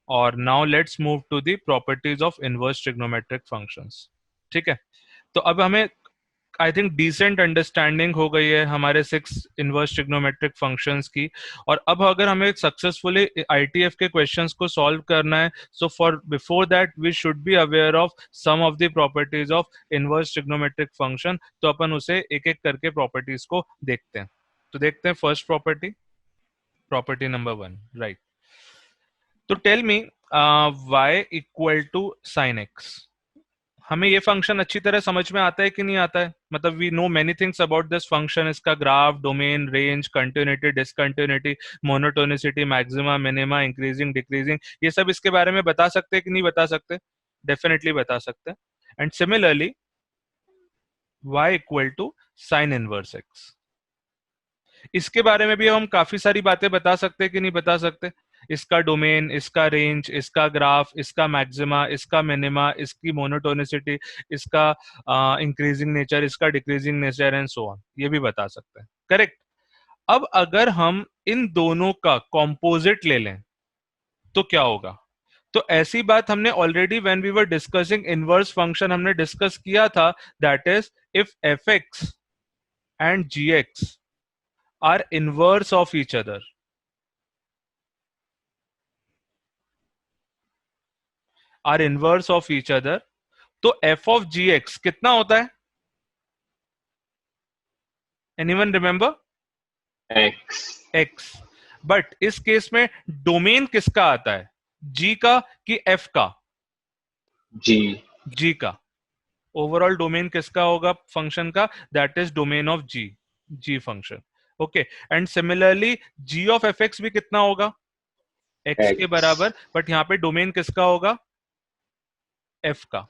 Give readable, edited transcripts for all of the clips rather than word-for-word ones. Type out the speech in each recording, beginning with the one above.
और now let's move to the properties of inverse trigonometric functions. ठीक है, तो अब हमें आई थिंक डिसेंट अंडरस्टैंडिंग हो गई है हमारे 6 इनवर्स ट्रिग्नोमेट्रिक फंक्शंस की. और अब अगर हमें सक्सेसफुली आईटीएफ के क्वेश्चंस को सॉल्व करना है, so for before that we should be aware of some of the properties of inverse trigonometric function. तो अपन उसे एक एक करके प्रॉपर्टीज को देखते हैं. तो देखते हैं first property, property number 1, right. तो tell me y equal to sine x. हमें ये फंक्शन अच्छी तरह समझ में आता है कि नहीं आता है? मतलब we know many things about this function, इसका graph, domain, range, continuity, discontinuity, monotonicity, maxima, minima, increasing, decreasing, ये सब इसके बारे में बता सकते हैं कि नहीं बता सकते? डेफिनेटली बता सकते हैं. And similarly y equal to sine inverse x, इसके बारे में भी हम काफी सारी बातें बता सकते हैं कि नहीं बता सकते? इसका डोमेन, इसका रेंज, इसका ग्राफ, इसका मैक्सिमा, इसका मिनिमा, इसकी मोनोटोनिसिटी, इसका इंक्रीजिंग नेचर, इसका decreasing nature and so on, ये भी बता सकते हैं. करेक्ट. अब अगर हम इन दोनों का कॉम्पोजिट ले लें तो क्या होगा? तो ऐसी बात हमने already when we were discussing inverse function हमने डिस्कस किया था, that is if f x and g x are inverse of each other, are inverse of each other, तो f of gx कितना होता है? Anyone remember? x. बट इस case में domain किसका आता है? g का कि f का? g का. ओवरऑल डोमेन किसका होगा फंक्शन का? That is domain of g function. Okay. And similarly g of F x भी कितना होगा? x के बराबर, बट यहां पे डोमेन किसका होगा? f का.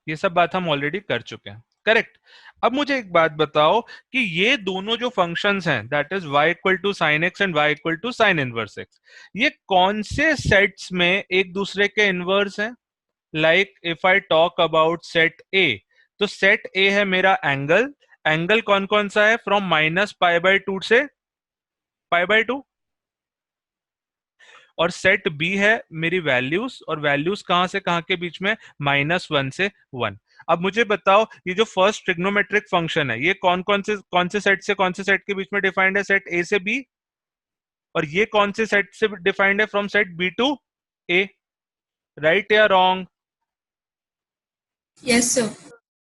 ये सब बात हम ऑलरेडी कर चुके हैं. करेक्ट. अब मुझे एक बात बताओ कि ये दोनों जो फंक्शंस हैं, that is y equal to sine x and y equal to sine inverse x, ये कौन से सेट्स में एक दूसरे के इनवर्स हैं? Like if I talk about set A, तो सेट A है मेरा एंगल. एंगल कौन कौन सा है? फ्रॉम -π/2 से π/2. और सेट बी है मेरी वैल्यूज, और वैल्यूज कहां से कहां के बीच में? -1 से 1. अब मुझे बताओ, ये जो फर्स्ट ट्रिग्नोमेट्रिक फंक्शन है, ये कौन से सेट से कौन से सेट के बीच में डिफाइंड है? सेट ए से बी. और ये कौन से सेट से डिफाइंड है? From set B to A. Right या रॉन्ग? Yes sir.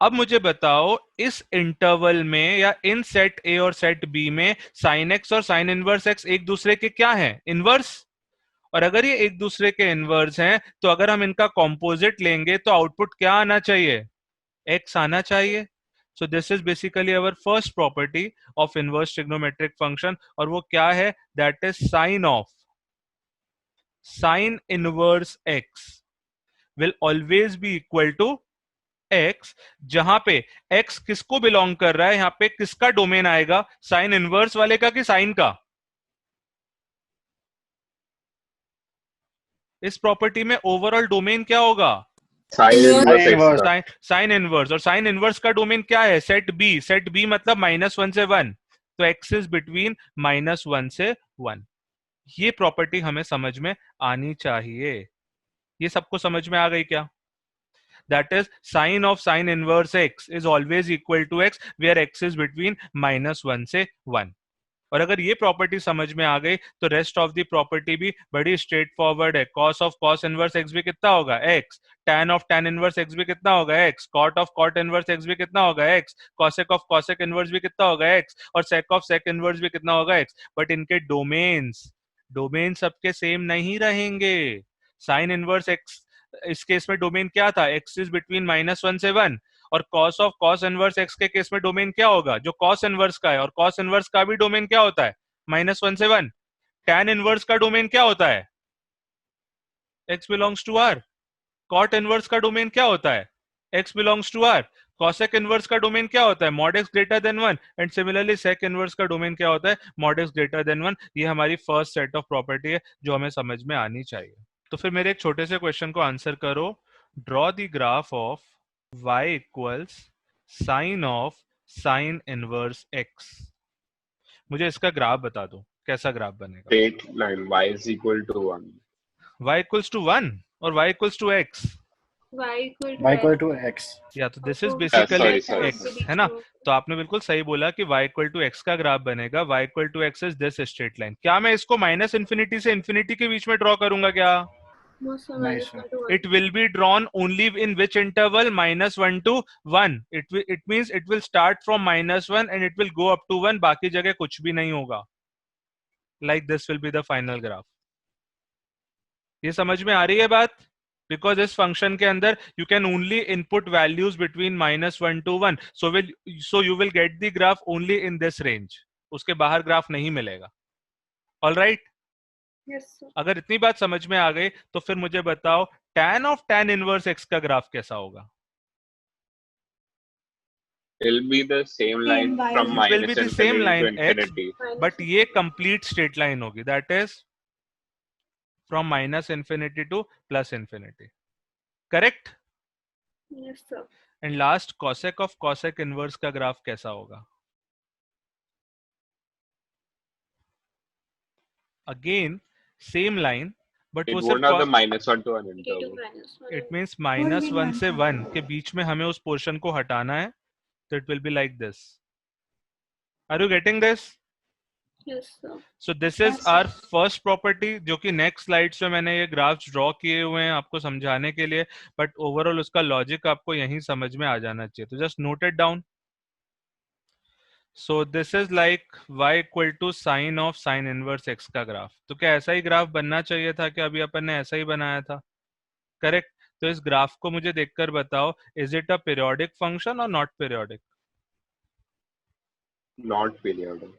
अब मुझे बताओ, इस इंटरवल में या इन सेट ए और सेट बी में साइन एक्स और साइन इनवर्स एक्स एक दूसरे के क्या है? इनवर्स. और अगर ये एक दूसरे के इनवर्स हैं, तो अगर हम इनका कॉम्पोजिट लेंगे तो आउटपुट क्या आना चाहिए? x आना चाहिए. So this is basically our first property of inverse trigonometric function. और वो क्या है? That is sine inverse x will always be equal to x, जहां पे x किसको बिलोंग कर रहा है? यहां पे किसका डोमेन आएगा? साइन इनवर्स वाले का कि साइन का? इस प्रॉपर्टी में ओवरऑल डोमेन क्या होगा? Sine inverse. और साइन इनवर्स का डोमेन क्या है? Set B. सेट बी मतलब -1 से 1, तो एक्स इज बिटवीन -1 से 1. ये प्रॉपर्टी हमें समझ में आनी चाहिए. ये सबको समझ में आ गई क्या? That is sine of sine inverse x is always equal to x where x is between -1 से 1. और अगर ये प्रॉपर्टी समझ में आ गई तो रेस्ट ऑफ द प्रॉपर्टी भी बड़ी स्ट्रेट फॉरवर्ड है. Cos of cos inverse x भी कितना होगा? X. Tan of tan inverse x भी कितना होगा? X. Cot of cot inverse x भी कितना होगा? X. Cosec of cosec inverse भी कितना होगा? एक्स. और सेक ऑफ सेक इनवर्स भी कितना होगा? एक्स. बट इनके डोमेन सबके सेम नहीं रहेंगे. साइन इनवर्स एक्स, इस केस में डोमेन क्या था? एक्स इज बिटवीन -1 से 1. और cos of cos inverse x के केस में डोमेन क्या होगा? जो कॉस इनवर्स का है. और कॉस इनवर्स का भी डोमेन क्या होता है? -1 से 1. टैन इनवर्स का डोमेन क्या होता है? x belongs to r. Cot inverse का डोमेन क्या होता है? x belongs to r. Cosec inverse का डोमेन क्या होता है? Mod x greater than 1. And similarly sec inverse का डोमेन क्या होता है? Mod x greater than 1. ये हमारी फर्स्ट सेट ऑफ प्रॉपर्टी है जो हमें समझ में आनी चाहिए. तो फिर मेरे एक छोटे से क्वेश्चन को आंसर करो. Draw the graph of y equals sine of sine inverse x. मुझे इसका ग्राफ बता दो, कैसा ग्राफ बनेगा? Straight line y is equal to 1. y equals to 1 और y equals to x? y equal y to equal to x. या तो this is तो बेसिकली sorry. x, है ना? तो आपने बिल्कुल सही बोला कि y इक्वल टू x का ग्राफ बनेगा, y equal to x is this straight line. क्या मैं इसको माइनस इन्फिनिटी से इन्फिनिटी के बीच में ड्रॉ करूंगा क्या? नहीं sir. It will be drawn only in which interval? -1 to 1. It means it will start from -1 and it will go up to 1. बाकी जगह कुछ भी नहीं होगा. Like this will be the final graph. ये समझ में आ रही है बात? Because इस फंक्शन के अंदर you can only input values between -1 to 1. So you will get the graph only in this range. उसके बाहर ग्राफ नहीं मिलेगा. All right? Yes, sir. अगर इतनी बात समझ में आ गई तो फिर मुझे बताओ tan of tan inverse x का ग्राफ कैसा होगा? It'll be the same line Same from line. It will be minus the same infinity to line x, infinity. but ये complete straight line होगी. That is from minus infinity to plus infinity. Correct? Yes, sir. And last cosec of cosec inverse का graph कैसा होगा? Again same line, but It वो won't सिर्फ have the -1 to 1 T to interval. -1. it means Won't be -1 से 1 1. के बीच में हमें उस पोर्शन को हटाना है, तो it will be like this. Are you getting this? Yes, sir. So this is Yes, sir. our first property, जो कि नेक्स्ट स्लाइड्स में मैंने ये ग्राफ्स ड्रॉ किए हुए हैं आपको समझाने के लिए, बट ओवरऑल उसका लॉजिक आपको यहीं समझ में आ जाना चाहिए, तो just note it down. So this is like y equal to sine of sine inverse x का ग्राफ. तो क्या ऐसा ही ग्राफ बनना चाहिए था कि अभी अपन ने ऐसा ही बनाया था? करेक्ट. तो इस ग्राफ को मुझे देखकर बताओ, is it a periodic function और not periodic? Not periodic.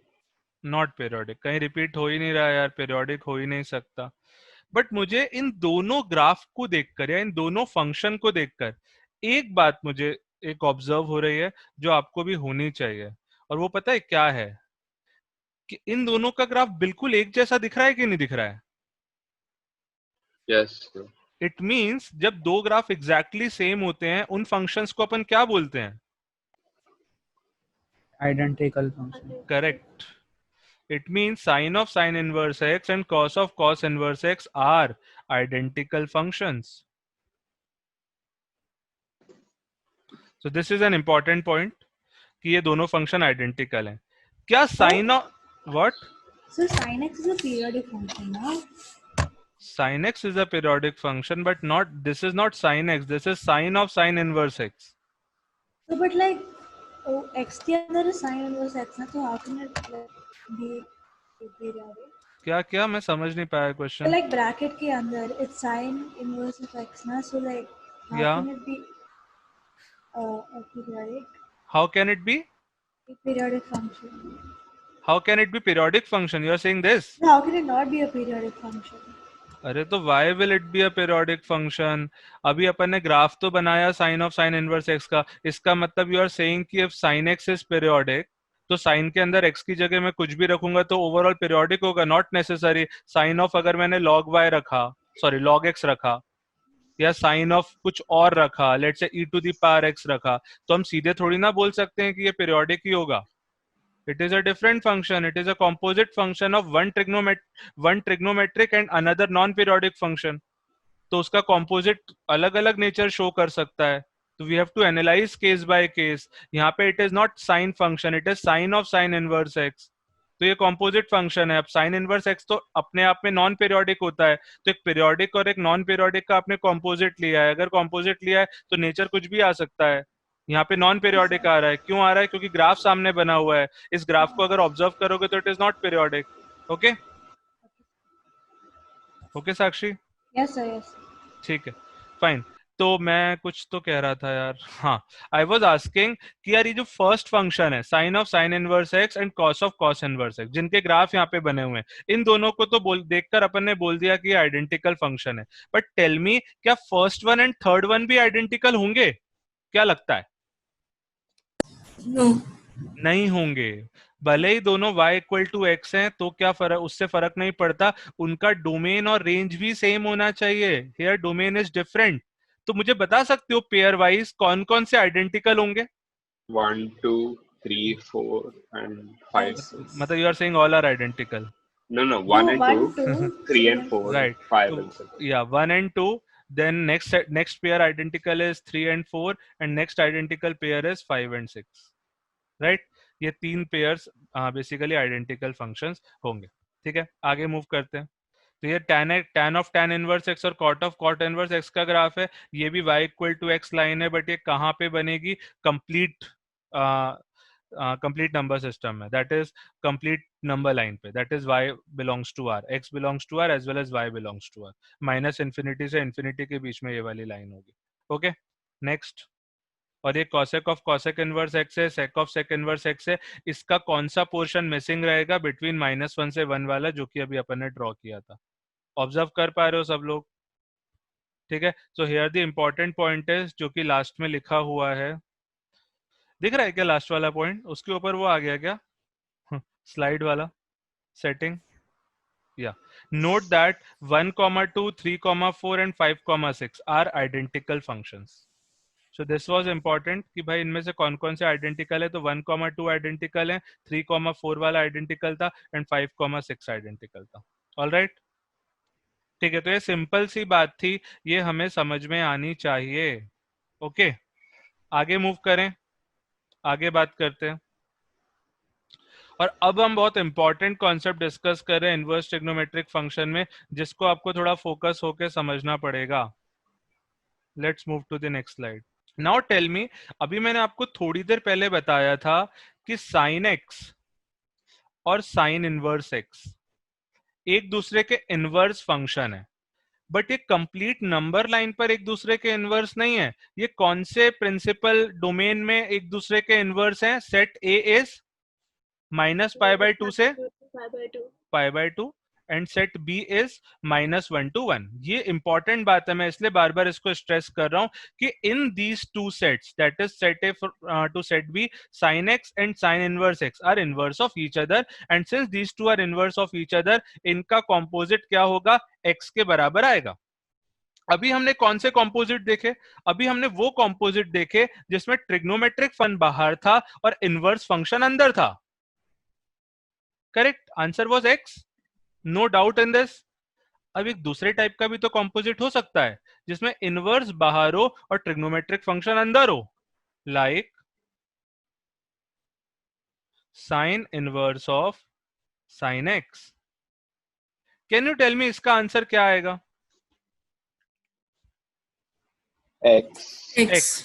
Not periodic. कहीं रिपीट हो ही नहीं रहा यार, पीरियोडिक हो ही नहीं सकता. बट मुझे इन दोनों ग्राफ को देखकर या इन दोनों फंक्शन को देखकर एक बात मुझे एक ऑब्जर्व हो रही है जो आपको भी होनी चाहिए, और वो पता है क्या है? कि इन दोनों का ग्राफ बिल्कुल एक जैसा दिख रहा है कि नहीं दिख रहा है? Yes, sir. इट मींस जब दो ग्राफ एग्जैक्टली सेम होते हैं उन फंक्शंस को अपन क्या बोलते हैं? Identical function. Correct. It means sine of sine inverse x and cos of cos inverse x are identical functions. So this is an important point कि ये दोनों फंक्शन आइडेंटिकल हैं. क्या sine of what? So sin x is a periodic function now. Sin x is a periodic function, but not this is not sin x. This is sine of sine inverse x. So but like oh, x के अंदर is sin inverse x ना, तो how can it like be periodic? क्या मैं समझ नहीं पाया So question. like bracket के अंदर it's sin inverse of x ना, so like how Yeah. can it be a periodic? How can it be? A periodic function. How can it be periodic function? You are saying this? So how can it not be a periodic function? अरे तो why will it be a periodic function? अभी अपन ने graph तो बनाया sin of sin inverse x का. इसका मतलब you are saying कि if sin x is periodic, तो sin के अंदर x की जगह मैं कुछ भी रखूंगा तो ओवरऑल periodic होगा. Not necessary. sin of अगर मैंने log y रखा, sorry log x रखा, या sin of कुछ और रखा, let's say e to the power x रखा, तो हम सीधे थोड़ी ना बोल सकते हैं कि ये periodic ही होगा. It is a different function. It is a composite function of one trigonometric and another non-periodic function. तो उसका composite अलग-अलग nature show कर सकता है. तो we have to analyze case by case. यहाँ पे it is not sine function. It is sine of sine inverse x. तो ये composite function है. अब sin inverse x तो अपने आप में non periodic होता है. तो एक periodic और एक non periodic का आपने composite लिया है. अगर composite लिया है तो nature कुछ भी आ सकता है. यहाँ पे नॉन पीरियोडिक आ रहा है. क्यों आ रहा है? क्योंकि ग्राफ सामने बना हुआ है. इस ग्राफ को अगर ऑब्जर्व करोगे तो it is not periodic. Okay okay Sakshi? Yes sir, yes. ठीक है, फाइन. तो मैं कुछ तो कह रहा था यार. हाँ, आई वाज आस्किंग कि यार ये जो फर्स्ट फंक्शन है sine of sine inverse x and cos of cos inverse x, जिनके ग्राफ यहाँ पे बने हुए हैं, इन दोनों को तो देखकर अपन ने बोल दिया कि ये आइडेंटिकल फंक्शन है. बट टेल मी, क्या first one and third one भी आइडेंटिकल होंगे? क्या लगता है? No. नहीं होंगे. भले ही दोनों y इक्वल टू एक्स हैं तो क्या फर्क, उससे फर्क नहीं पड़ता. उनका डोमेन और रेंज भी सेम होना चाहिए. Here domain is different. तो मुझे बता सकते हो पेयर वाइज कौन कौन से आइडेंटिकल होंगे? 1, 2, 3, 4 and 5. मतलब you are saying all are identical. No, 1 No, and 1, 2, 2, 3 and 4, Right. 5 So, and 6. yeah, 1 and 2. Then next pair identical is 3 and 4, and next identical pair is 5 and 6. Right? ये तीन pairs basically identical functions होंगे. ठीक है, आगे move करते हैं. तो ये tan of tan inverse x और cot of cot inverse x का ग्राफ है. ये भी y equal to x line है, बट ये कहाँ पे बनेगी? कंप्लीट कंप्लीट नंबर सिस्टम में, that is complete number line पे, that is y belongs to r, x belongs to r as well as y belongs to r. Minus infinity से infinity के बीच में ये वाली लाइन होगी. Okay, next. और ये cosec of cosec inverse x है, sec of sec inverse x है. इसका कौन सा पोर्शन मिसिंग रहेगा बिटवीन -1 से 1 वाला, जो कि अभी अपन ने ड्रॉ किया था? ऑब्जर्व कर पा रहे हो सब लोग? ठीक है. So here the important point is, जो कि लास्ट में लिखा हुआ है, दिख रहा है क्या लास्ट वाला पॉइंट? उसके ऊपर वो आ गया क्या स्लाइड वाला सेटिंग? या note that 1, 2, 3, 4 and 5, 6 are identical functions. So this was important कि भाई इनमें से कौन कौन से आइडेंटिकल है. तो 1, 2 आइडेंटिकल है, 3, 4 वाला आइडेंटिकल था, एंड 5, 6 आइडेंटिकल था. ऑलराइट, ठीक है. तो ये सिंपल सी बात थी, ये हमें समझ में आनी चाहिए. ओके, आगे मूव करें, आगे बात करते हैं. और अब हम बहुत इंपॉर्टेंट कॉन्सेप्ट डिस्कस कर रहे हैं इनवर्स ट्रिग्नोमेट्रिक फंक्शन में, जिसको आपको थोड़ा फोकस होकर समझना पड़ेगा. Let's move to the next slide. Now tell me, अभी मैंने आपको थोड़ी देर पहले बताया था कि साइन एक्स और साइन इनवर्स एक्स एक दूसरे के इनवर्स फंक्शन है, बट ये कंप्लीट नंबर लाइन पर एक दूसरे के इनवर्स नहीं है. ये कौन से प्रिंसिपल डोमेन में एक दूसरे के इनवर्स हैं? सेट ए इज -π/2 से π/2 and set B is -1 to 1. ये इंपॉर्टेंट बात है, मैं इसलिए बार बार इसको स्ट्रेस कर रहा हूं कि in these two sets, that is set A to set B, sin x and sin inverse x are inverse of each other, and since these two are inverse of each other, इनका composite क्या होगा? x के बराबर आएगा. अभी हमने कौन से कॉम्पोजिट देखे? अभी हमने वो कॉम्पोजिट देखे जिसमें ट्रिग्नोमेट्रिक फंक्शन बाहर था और इनवर्स फंक्शन अंदर था. Correct answer was x, no doubt in this. अब एक दूसरे टाइप का भी तो कॉम्पोजिट हो सकता है जिसमें इनवर्स बाहर हो और ट्रिग्नोमेट्रिक फंक्शन अंदर हो, like sine inverse of sine x. Can you tell me इसका आंसर क्या आएगा? X. X.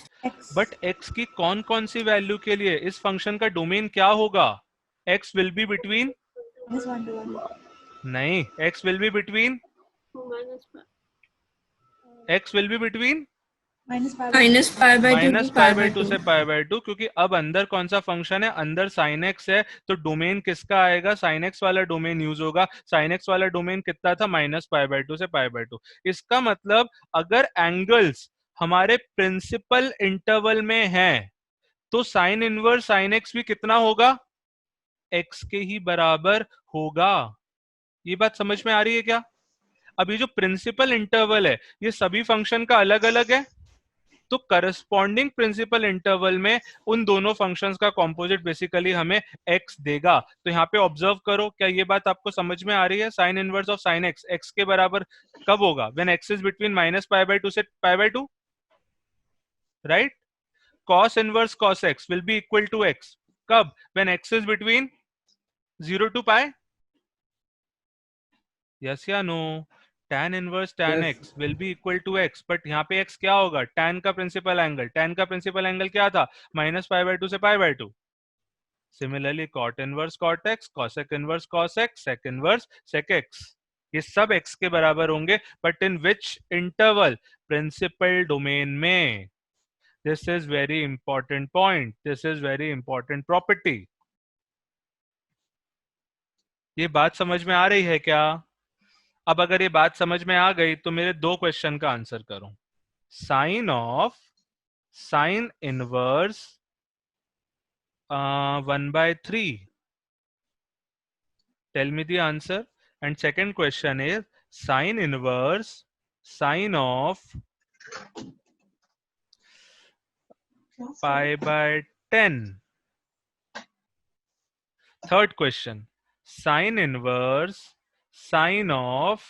बट x की कौन कौन सी वैल्यू के लिए इस फंक्शन का डोमेन क्या होगा? x will be between, -1 to 1. नहीं, x will be between, x will be between -π/2 -π/2 से π/2, क्योंकि अब अंदर कौन सा फंक्शन है? अंदर sin x है, तो डोमेन किसका आएगा? sin x वाला डोमेन यूज होगा. sin x वाला डोमेन कितना था? -π/2 से π/2. इसका मतलब अगर एंगल्स हमारे प्रिंसिपल इंटरवल में हैं, तो साइन इनवर्स sin x भी कितना होगा? x के ही बराबर होगा. ये बात समझ में आ रही है क्या? अब ये जो प्रिंसिपल इंटरवल है, ये सभी फंक्शन का अलग अलग है, तो करस्पॉन्डिंग प्रिंसिपल इंटरवल में उन दोनों फंक्शंस का कॉम्पोजिट बेसिकली हमें x देगा. तो यहाँ पे ऑब्जर्व करो, क्या ये बात आपको समझ में आ रही है? Sine inverse of sine x x के बराबर कब होगा? व्हेन x इज बिटवीन -π/2 से π/2, right? cos inverse cos x will be equal to x कब? When x is between 0 to π. Yes या no? tan inverse tan Yes. x will be equal to x, but यहाँ पे x क्या होगा? tan का principal angle. tan का principal angle क्या था? -π/2 से π/2. Similarly cot inverse cot x, cosec inverse cos x, sec inverse sec x, ये सब x के बराबर होंगे, but in which interval? Principal domain में. This is very important point, this is very important property. ये बात समझ में आ रही है क्या? अब अगर ये बात समझ में आ गई तो मेरे दो क्वेश्चन का आंसर करो. Sine of sine inverse 1/3, tell me the answer. And second question is sine inverse sine of π/10. Third question, sine inverse sine of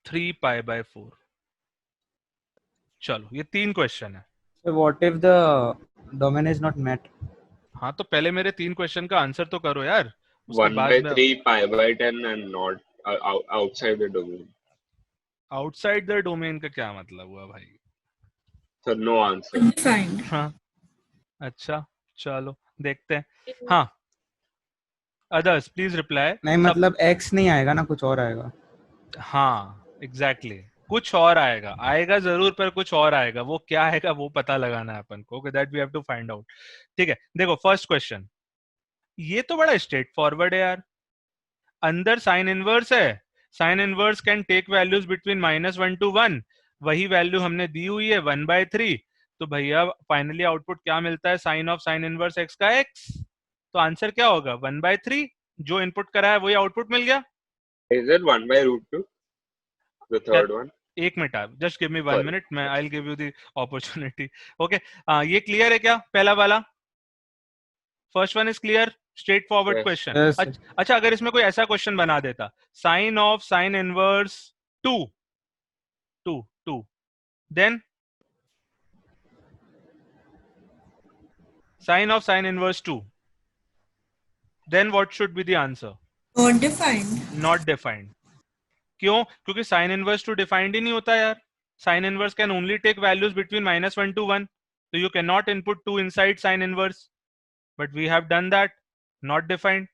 3π/4। चलो ये 3 क्वेश्चन है। So what if the domain is not met? हाँ तो पहले मेरे 3 question का answer तो करो यार, उसके 1 बाद by में 3 π/10 and not outside the domain. Outside the domain का क्या मतलब हुआ भाई? So no answer. Undefined. हाँ अच्छा चलो देखते हैं। हाँ अदर्स प्लीज रिप्लाई। नहीं मतलब x नहीं आएगा ना, कुछ और आएगा। हाँ एग्जैक्टली कुछ और आएगा, आएगा जरूर पर कुछ और आएगा, वो क्या आएगा वो पता लगाना है अपन को, that we have to find out. ठीक है देखो फर्स्ट क्वेश्चन, ये तो बड़ा स्ट्रेट फॉरवर्ड है यार। अंदर साइन इनवर्स है, sine inverse can take values between -1 to 1, वही वैल्यू हमने दी हुई है 1/3। तो भैया फाइनली आउटपुट क्या मिलता है? Sine of sine inverse x का x। तो आंसर क्या होगा? 1/3। जो इनपुट करा है वही आउटपुट मिल गया। Is it 1/√2? The third one? एक मिनट आप just give me 1 Sorry. Minute, मैं I will give you the opportunity. Okay ये क्लियर है क्या पहला वाला? First one is clear, straightforward Yes. Question. Yes. अच्छा अगर इसमें कोई ऐसा क्वेश्चन बना देता, sine of sine inverse 2 2 2 then sine of sine inverse 2, then what should be the answer? Not defined. Not defined. क्यों? क्योंकि साइन इनवर्स 2 डिफाइंड ही नहीं होता यार। Sine inverse can only take values between -1 to 1, so you cannot input 2 inside sine inverse, but we have done that, not defined.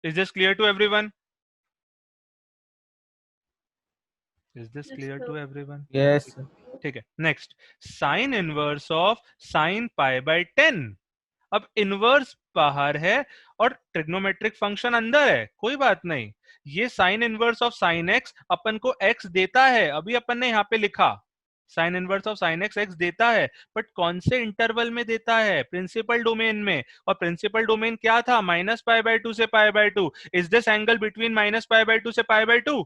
Is this clear to everyone? Is this Yes, clear sir. to everyone? Yes. ठीक है next, sine inverse of sine π/10। अब inverse बाहर है और trigonometric function अंदर है, कोई बात नहीं। ये sine inverse of sine x अपन को x देता है, अभी अपन ने यहाँ पे लिखा sign inverse of sine x देता है, बट कौन से इंटरवल में देता है? प्रिंसिपल डोमेन में। और प्रिंसिपल डोमेन क्या था? -π/2 से π/2। इज दिस एंगल बिटवीन -π/2 से π/2?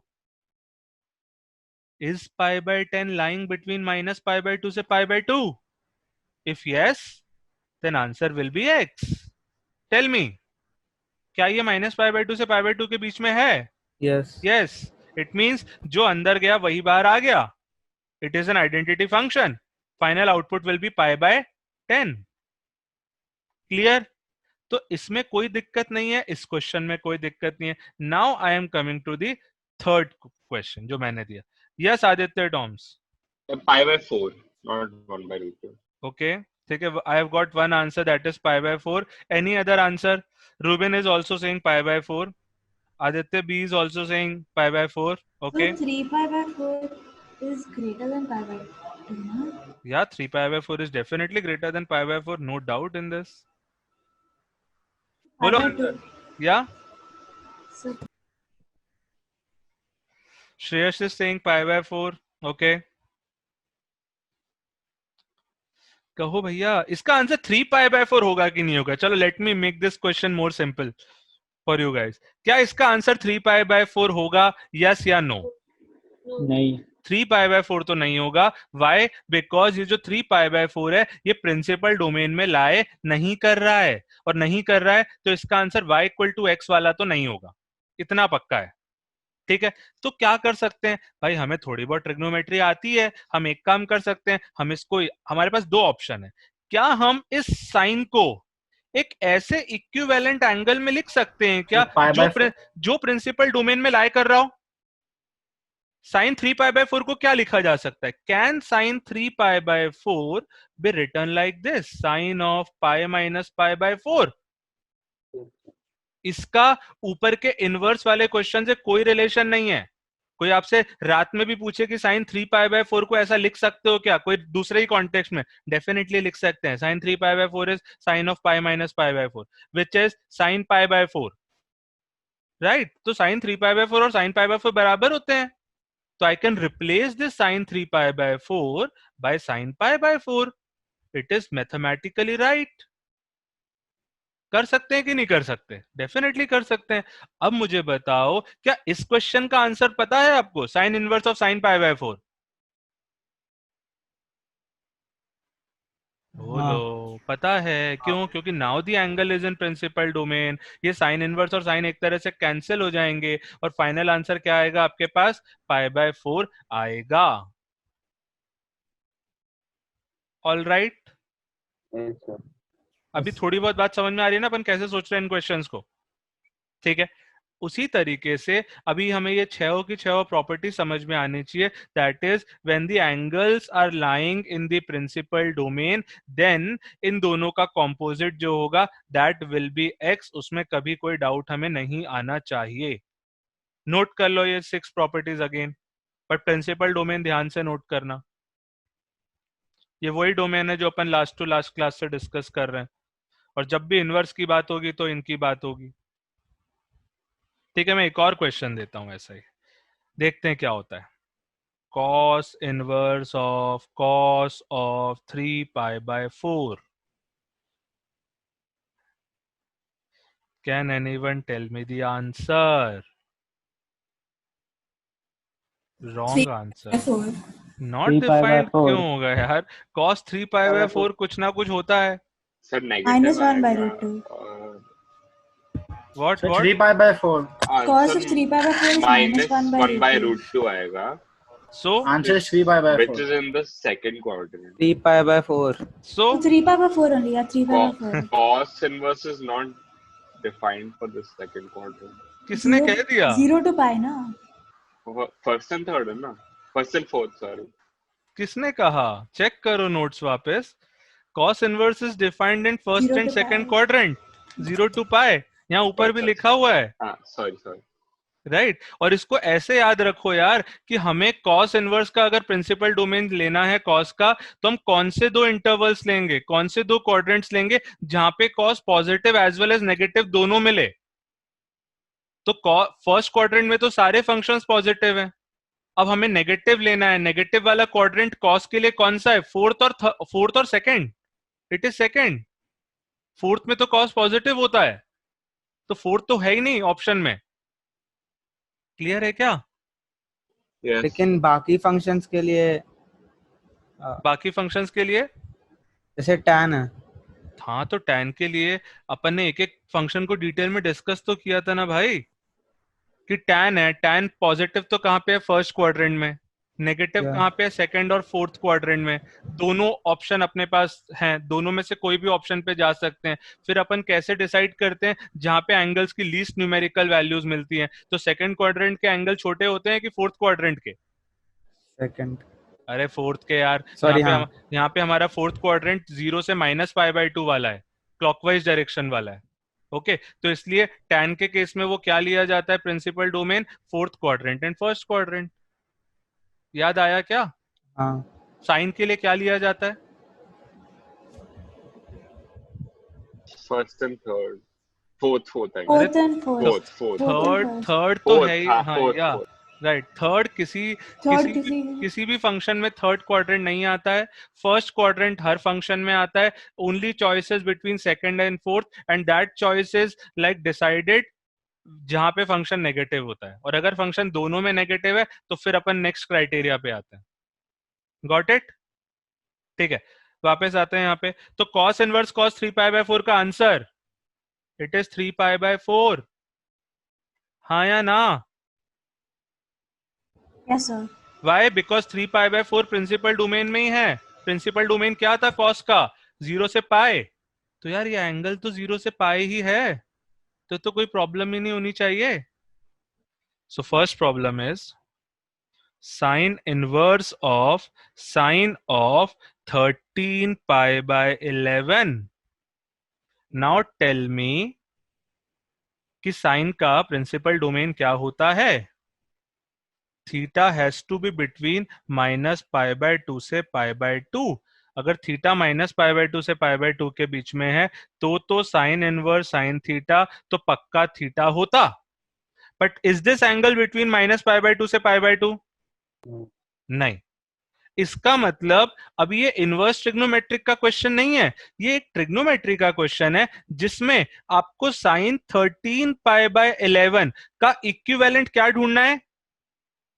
Is π/10 lying between -π/2 से π/2? If yes, then answer will be x. Tell me, क्या ये -π/2 से π/2 के बीच में है? Yes. Yes. It means जो अंदर गया वही बाहर आ गया. It is an identity function. Final output will be π/10. Clear? तो इसमें कोई दिक्कत नहीं है, इस क्वेश्चन में कोई दिक्कत नहीं है। Now I am coming to the third question जो मैंने दिया। यस आदित्य टॉम्स। π/4, not 1/√2. Okay, ठीक है, I have got one answer, that is π/4. Any other answer? Ruben is also saying π/4. Aditya B is also saying π/4. Okay. So 3π/4 is greater than π/2, no? Yeah, 3π/4 is definitely greater than π/4. No doubt in this. बोलो। π/2. Yeah. So Shreyash is saying π/4. Okay. कहो भैया इसका answer 3π/4 होगा कि नहीं होगा? चलो let me make this question more simple for you guys. क्या इसका आंसर 3π/4 होगा? यस या नो? नहीं। 3π/4 तो नहीं होगा। वाई? बिकॉज ये जो 3π/4 है ये प्रिंसिपल डोमेन में लाए नहीं कर रहा है, और नहीं कर रहा है तो इसका आंसर y = x वाला तो नहीं होगा, इतना पक्का है। ठीक है, तो क्या कर सकते हैं भाई, हमें थोड़ी बहुत ट्रिग्नोमेट्री आती है, हम एक काम कर सकते हैं, हम इसको, हमारे पास दो ऑप्शन है। क्या हम इस साइन को एक ऐसे इक्विवेलेंट एंगल में लिख सकते हैं क्या जो प्रिंसिपल डोमेन में लाई कर रहा हो? साइन 3π/4 को क्या लिखा जा सकता है? Can sine 3π/4 be return like this, sine of π - π/4? इसका ऊपर के इनवर्स वाले क्वेश्चन से कोई रिलेशन नहीं है। कोई आपसे रात में भी पूछे कि साइन 3π/4 को ऐसा लिख सकते हो क्या, कोई दूसरे ही कॉन्टेक्स्ट में, डेफिनेटली लिख सकते हैं। Sine 3π/4 is sine of π - π/4 which is sine π/4, right? तो साइन 3π/4 और साइन π/4 बराबर होते हैं, तो I can replace this sine 3π/4 by sine π/4। It is mathematically right. कर सकते हैं कि नहीं कर सकते? डेफिनेटली कर सकते हैं। अब मुझे बताओ, क्या इस क्वेश्चन का आंसर पता है आपको? Sine inverse of sine π/4। बोलो, पता है क्यों? क्योंकि now the angle is in principal domain. ये साइन इनवर्स और साइन एक तरह से कैंसिल हो जाएंगे और फाइनल आंसर क्या आएगा आपके पास? π/4 आएगा। All right. Yes, sir. अभी थोड़ी बहुत बात समझ में आ रही है ना अपन कैसे सोच रहे हैं इन क्वेश्चंस को? ठीक है। उसी तरीके से अभी हमें ये छह की छह प्रॉपर्टी समझ में आनी चाहिए। That is when the angles are lying in the principal domain, then in दोनों का कॉम्पोजिट जो होगा दैट विल बी एक्स। उसमें कभी कोई डाउट हमें नहीं आना चाहिए। नोट कर लो ये 6 properties again, but principal domain ध्यान से नोट करना। ये वही डोमेन है जो अपन लास्ट टू लास्ट क्लास से डिस्कस कर रहे हैं, और जब भी इनवर्स की बात होगी तो इनकी बात होगी। ठीक है, मैं एक और क्वेश्चन देता हूं ऐसा ही, देखते हैं क्या होता है। cos inverse of cos of 3π/4. Can anyone tell me the answer? Wrong answer. 3/4 Not 3π/4 defined क्यों होगा यार? cos 3π/4 कुछ ना कुछ होता है। Sir, negative -1 by आएगा। √2 What So what? 3π/4. cos Answer of 3π/4 is -1 by -1 by √2 √2 आएगा, So Answer is 3π/4. which is in the second quadrant. 3π/4 so 3π/4 only, yeah, 3π/4 Cos inverse is not defined for the second quadrant. किसने कह दिया? 0 to pi ना। First and third है ना? First and fourth, sorry. किसने कहा? Check करो notes वापस। cos inverse is defined in first 0 and to second pi. quadrant, 0 to pi। यहाँ ऊपर भी अच्छा, लिखा हुआ है, हाँ, sorry. राइट। और इसको ऐसे याद रखो यार कि हमें cos इनवर्स का अगर प्रिंसिपल डोमेन लेना है cos का, तो हम कौन से दो इंटरवल्स लेंगे, कौन से दो क्वाड्रेंट्स लेंगे जहां पे cos positive as well as negative दोनों मिले। तो फर्स्ट क्वाड्रेंट में तो सारे फंक्शंस पॉजिटिव हैं। अब हमें नेगेटिव लेना है, नेगेटिव वाला क्वाड्रेंट cos के लिए कौन सा है? फोर्थ और second. It is second. Fourth में तो cos पॉजिटिव होता है, तो फोर्थ तो है ही नहीं ऑप्शन में। क्लियर है क्या? Yes. लेकिन बाकी फंक्शंस के लिए बाकी फंक्शंस के लिए जैसे tan है, हाँ, तो tan के लिए अपन ने एक एक फंक्शन को डिटेल में डिस्कस तो किया था ना भाई, कि tan है, tan पॉजिटिव तो कहाँ पे है? फर्स्ट क्वाड्रेंट में। Negative Yeah. कहाँ पे है? सेकंड और फोर्थ क्वाड्रेंट में। दोनों ऑप्शन अपने पास हैं, दोनों में से कोई भी ऑप्शन पे जा सकते हैं। फिर अपन कैसे डिसाइड करते हैं? जहां पे एंगल्स की लीस्ट न्यूमेरिकल वैल्यूज मिलती हैं। तो सेकंड क्वाड्रेंट के एंगल छोटे होते हैं कि फोर्थ क्वाड्रेंट के? सेकंड। अरे फोर्थ के यार। Sorry, यहाँ हाँ। पे यहाँ पे हमारा फोर्थ क्वाड्रेंट 0 से -π/2 वाला है, क्लॉकवाइज डायरेक्शन वाला है। ओके, तो इसलिए tan के केस में वो क्या लिया जाता है principal domain? Fourth quadrant and first quadrant. याद आया क्या? हाँ, साइन के लिए क्या लिया जाता है? First and third. Fourth, I guess. fourth and fourth Fourth. Third तो है ही। हाँ, हाँ fourth. या राइट, थर्ड थर्ड किसी भी फंक्शन में थर्ड क्वाड्रेंट नहीं आता है। फर्स्ट क्वाड्रेंट हर फंक्शन में आता है। Only choices between second and fourth, and that choice is like decided जहां पे फंक्शन नेगेटिव होता है। और अगर फंक्शन दोनों में नेगेटिव है तो फिर अपन नेक्स्ट क्राइटेरिया पे आते हैं। Got it? ठीक है, वापस आते हैं यहाँ पे। तो cos इनवर्स cos 3π/4 का आंसर इट इज 3π/4। हाँ या ना? yes sir why? Because 3π/4 principal domain में ही है। प्रिंसिपल डोमेन क्या था cos का? 0 से पाई। तो यार ये एंगल तो 0 से पाई ही है, तो कोई प्रॉब्लम ही नहीं होनी चाहिए। So first problem is sine inverse of 13π/11। Now tell me कि साइन का प्रिंसिपल डोमेन क्या होता है? Theta has to be between -π/2 से π/2। अगर थीटा -π/2 से π/2 के बीच में है तो साइन इनवर्स साइन थीटा तो पक्का थीटा होता। But is this angle between -π/2 से π/2? नहीं। इसका मतलब अब ये इनवर्स ट्रिग्नोमेट्रिक का क्वेश्चन नहीं है, ये एक ट्रिग्नोमेट्री का क्वेश्चन है जिसमें आपको साइन 13π/11 का इक्विवेलेंट क्या ढूंढना है?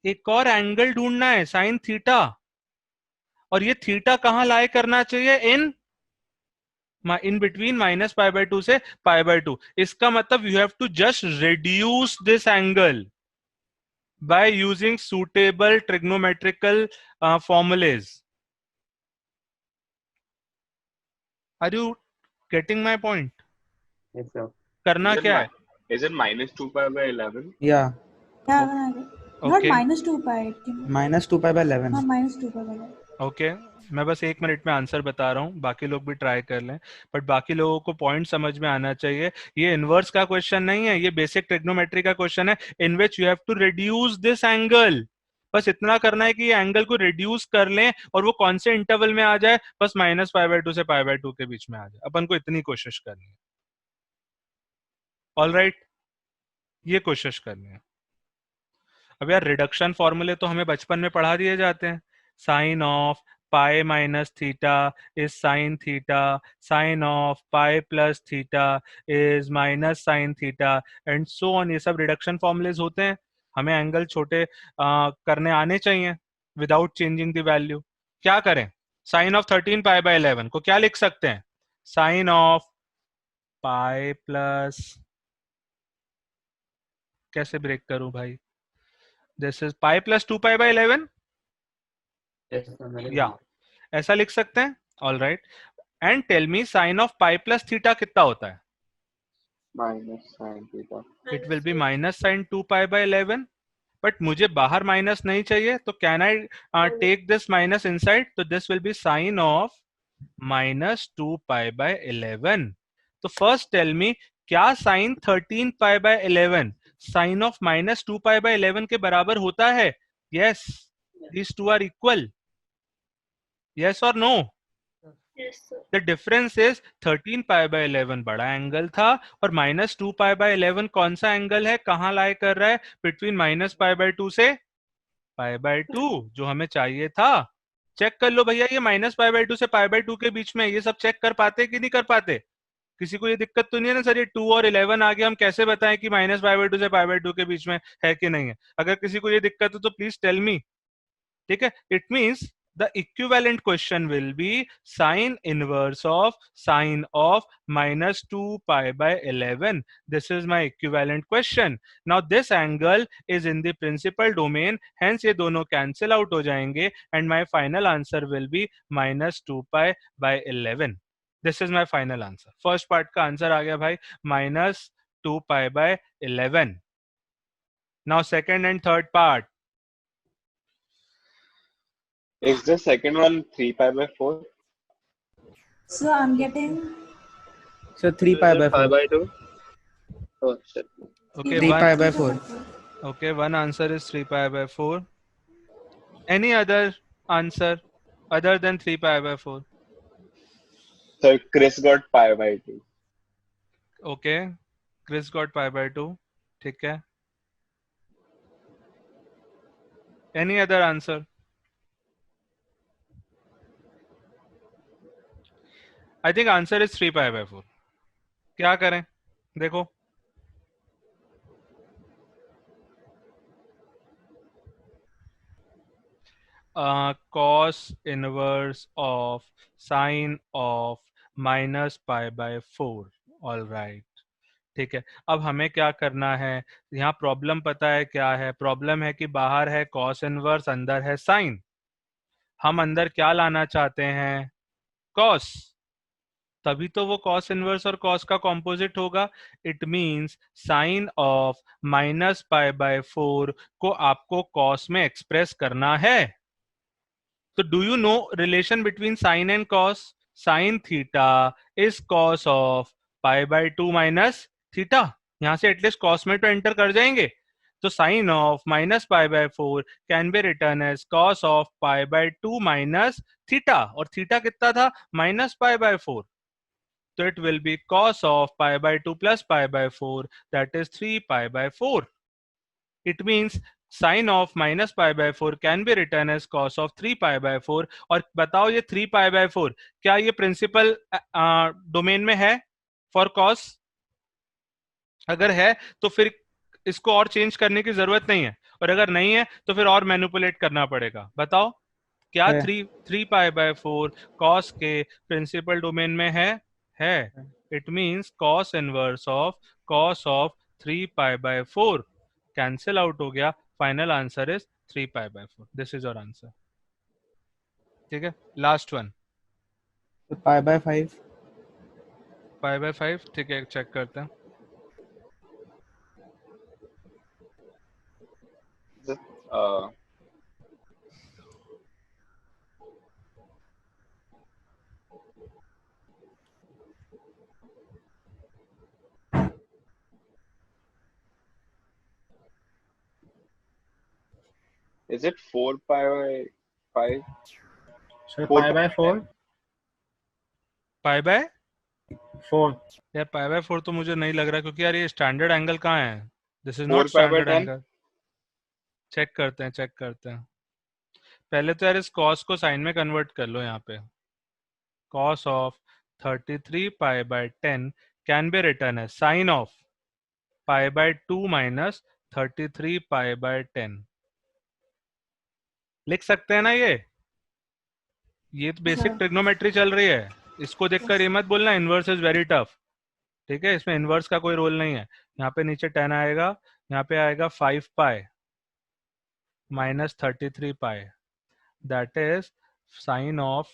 एक और एंगल ढूंढना है, साइन थीटा। और ये थीटा कहां लाए करना चाहिए? इन इन बिटवीन -π/2 से π/2. इसका मतलब you have to just reduce this angle by using suitable trigonometrical formulas. Are you getting my point? Yes, sir. करना क्या है? Is it -2π/11? Yeah. Yeah, not Okay. -2π. I think. -2π/11. हाँ, -2π. ओके मैं बस 1 मिनट में आंसर बता रहा हूँ, बाकी लोग भी ट्राई कर लें, बट बाकी लोगों को पॉइंट समझ में आना चाहिए. ये इनवर्स का क्वेश्चन नहीं है, ये बेसिक ट्रिग्नोमेट्री का क्वेश्चन है, in which you have to reduce this angle. बस इतना करना है कि ये एंगल को रिड्यूस कर लें और वो कौन से इंटरवल में आ जाए, बस -π/2 से π/2 के बीच में आ जाए. अपन को इतनी कोशिश करनी है. ऑलराइट, ये कोशिश करनी है. अब यार रिडक्शन फॉर्मूले तो हमें बचपन में पढ़ा दिए जाते हैं. Sine of pi minus theta is sine theta, sine of pi plus theta is minus sine theta, and so on. ये सब रिडक्शन फॉर्मूलेज होते हैं. हमें एंगल छोटे करने आने चाहिए विदाउट चेंजिंग द वैल्यू. क्या करें? साइन ऑफ 13π/11 को क्या लिख सकते हैं? साइन ऑफ पाई प्लस, कैसे ब्रेक करूं भाई? This is pi plus 2π/11. Yes, sir. या ऐसा लिख सकते हैं. All right, and tell me sine of pi plus theta कितना होता है? -sin theta. It will be minus sine 2π/11. बट मुझे बाहर माइनस नहीं चाहिए, तो can I take this minus inside? तो this will be sine of -2π/11. तो फर्स्ट टेल मी, क्या साइन 13π/11 साइन ऑफ -2π/11 के बराबर होता है? Yes, these two are equal. Yes or no? Yes, sir. The difference is 13π/11 बड़ा एंगल था और -2π/11 कौन सा एंगल है, कहाँ लाई कर रहा है? बिटवीन -π/2 से π/2, जो हमें चाहिए था. चेक कर लो भैया, ये -π/2 से π/2 के बीच में, ये सब चेक कर पाते कि नहीं कर पाते? किसी को ये दिक्कत तो नहीं है ना सर, ये 2 और 11 आगे हम कैसे बताएं कि -π/2 से π/2 के बीच में है कि नहीं है? अगर किसी को ये दिक्कत है तो प्लीज टेल मी. ठीक है, it means the equivalent question will be sine inverse of sine of -2π/11. This is my equivalent question. Now this angle is in the principal domain, hence ये दोनों cancel out हो जाएंगे and my final answer will be -2π/11. This is my final answer. First part का answer आ गया भाई, -2π/11. Now second and third part. Is the second one 3π/4? So I'm getting So 3π/4. 5/2? Oh shit. Okay, 3π/4. Okay, one answer is 3π/4. Any other answer other than 3π/4? So Chris got π/2. Okay, Chris got π/2. ठीक है. Any other answer? I think answer is 3π/4. क्या करें? देखो, cos inverse of sine of -π/4. All right. ठीक है, अब हमें क्या करना है? यहाँ प्रॉब्लम पता है क्या है? प्रॉब्लम है कि बाहर है cos इनवर्स, अंदर है साइन. हम अंदर क्या लाना चाहते हैं? cos. तभी तो वो cos इनवर्स और cos का कॉम्पोजिट होगा. इट मींस साइन ऑफ -π/4 को आपको cos में एक्सप्रेस करना है. तो do you know relation between sine and cos? Sine theta is cos of π/2 minus theta. यहां से एटलीस्ट cos में तो एंटर कर जाएंगे. तो sine of -π/4 can be return as cos of π/2 minus theta. और थीटा कितना था? -π/4. So it will be cos of π/2 plus π/4, that is 3π/4. It means sin of -π/4 can be written as cos of 3π/4. और बताओ ये 3π/4 क्या ये प्रिंसिपल डोमेन में है फॉर cos? अगर है तो फिर इसको और चेंज करने की जरूरत नहीं है, और अगर नहीं है तो फिर और मैनिपुलेट करना पड़ेगा. बताओ क्या 3π/4 cos के प्रिंसिपल डोमेन में है? है, it means cos inverse of cos of 3 pi bye 4 cancel out हो गया. Final answer is 3 pi bye 4. This is your answer. ठीक है, last one. So pi by 5. Pi by 5. ठीक है, चेक करते हैं. Uh, is it 4 pi by 5? So Four pi by 4. Pi by 4. यार pi by 4 तो मुझे नहीं लग रहा, क्योंकि यार ये स्टैंडर्ड एंगल कहाँ है. This is 4 not pi by standard 10? Angle. Check करते हैं, चेक करते हैं. पहले तो यार इस cos को साइन में कन्वर्ट कर लो. यहाँ पे cos of 33 pi by 10 can be written है sine of pi by 2 minus 33 pi by 10. लिख सकते हैं ना ये तो बेसिक हाँ। ट्रिग्नोमेट्री चल रही है. इसको देखकर ये मत बोलना इनवर्स इज वेरी टफ. ठीक है, इसमें इनवर्स का कोई रोल नहीं है. यहाँ पे नीचे 10 आएगा, यहाँ पे आएगा 5 pi minus 33 pi, that is sine of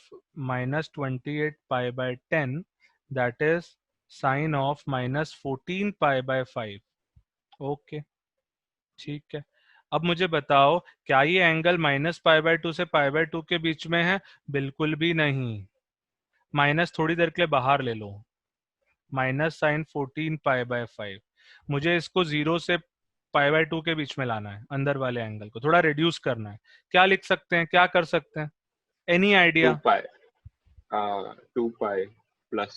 minus 28 pi by 10, that is sine of minus 14 pi by 5. Okay, ठीक है. अब मुझे बताओ, क्या ये एंगल माइनस पाई बाय 2 से पाई बाय 2 के बीच में है? बिल्कुल भी नहीं. माइनस थोड़ी देर के लिए बाहर ले लो. Minus sine 14 pi by 5. मुझे इसको 0 से पाई बाय 2 के बीच में लाना है. अंदर वाले एंगल को थोड़ा रिड्यूस करना है. क्या लिख सकते हैं, क्या कर सकते हैं? Any 2 idea? pi. 2 pi plus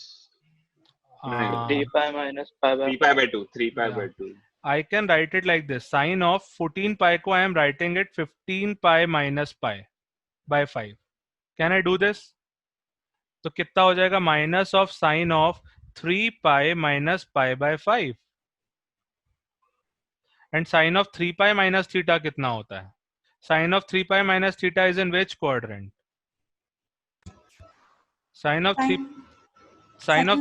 3 pi minus pi by 3 pi by 2. 3 pi Yeah. by 2. I can write it like this. Sine of 14 pi को I am writing it 15 pi minus pi by 5. Can I do this? तो कितना हो जाएगा? Minus of sine of 3 pi minus pi by 5. And sine of 3 pi minus theta कितना होता है? Sine of 3 pi minus theta is in which quadrant? Sine of 3 sine of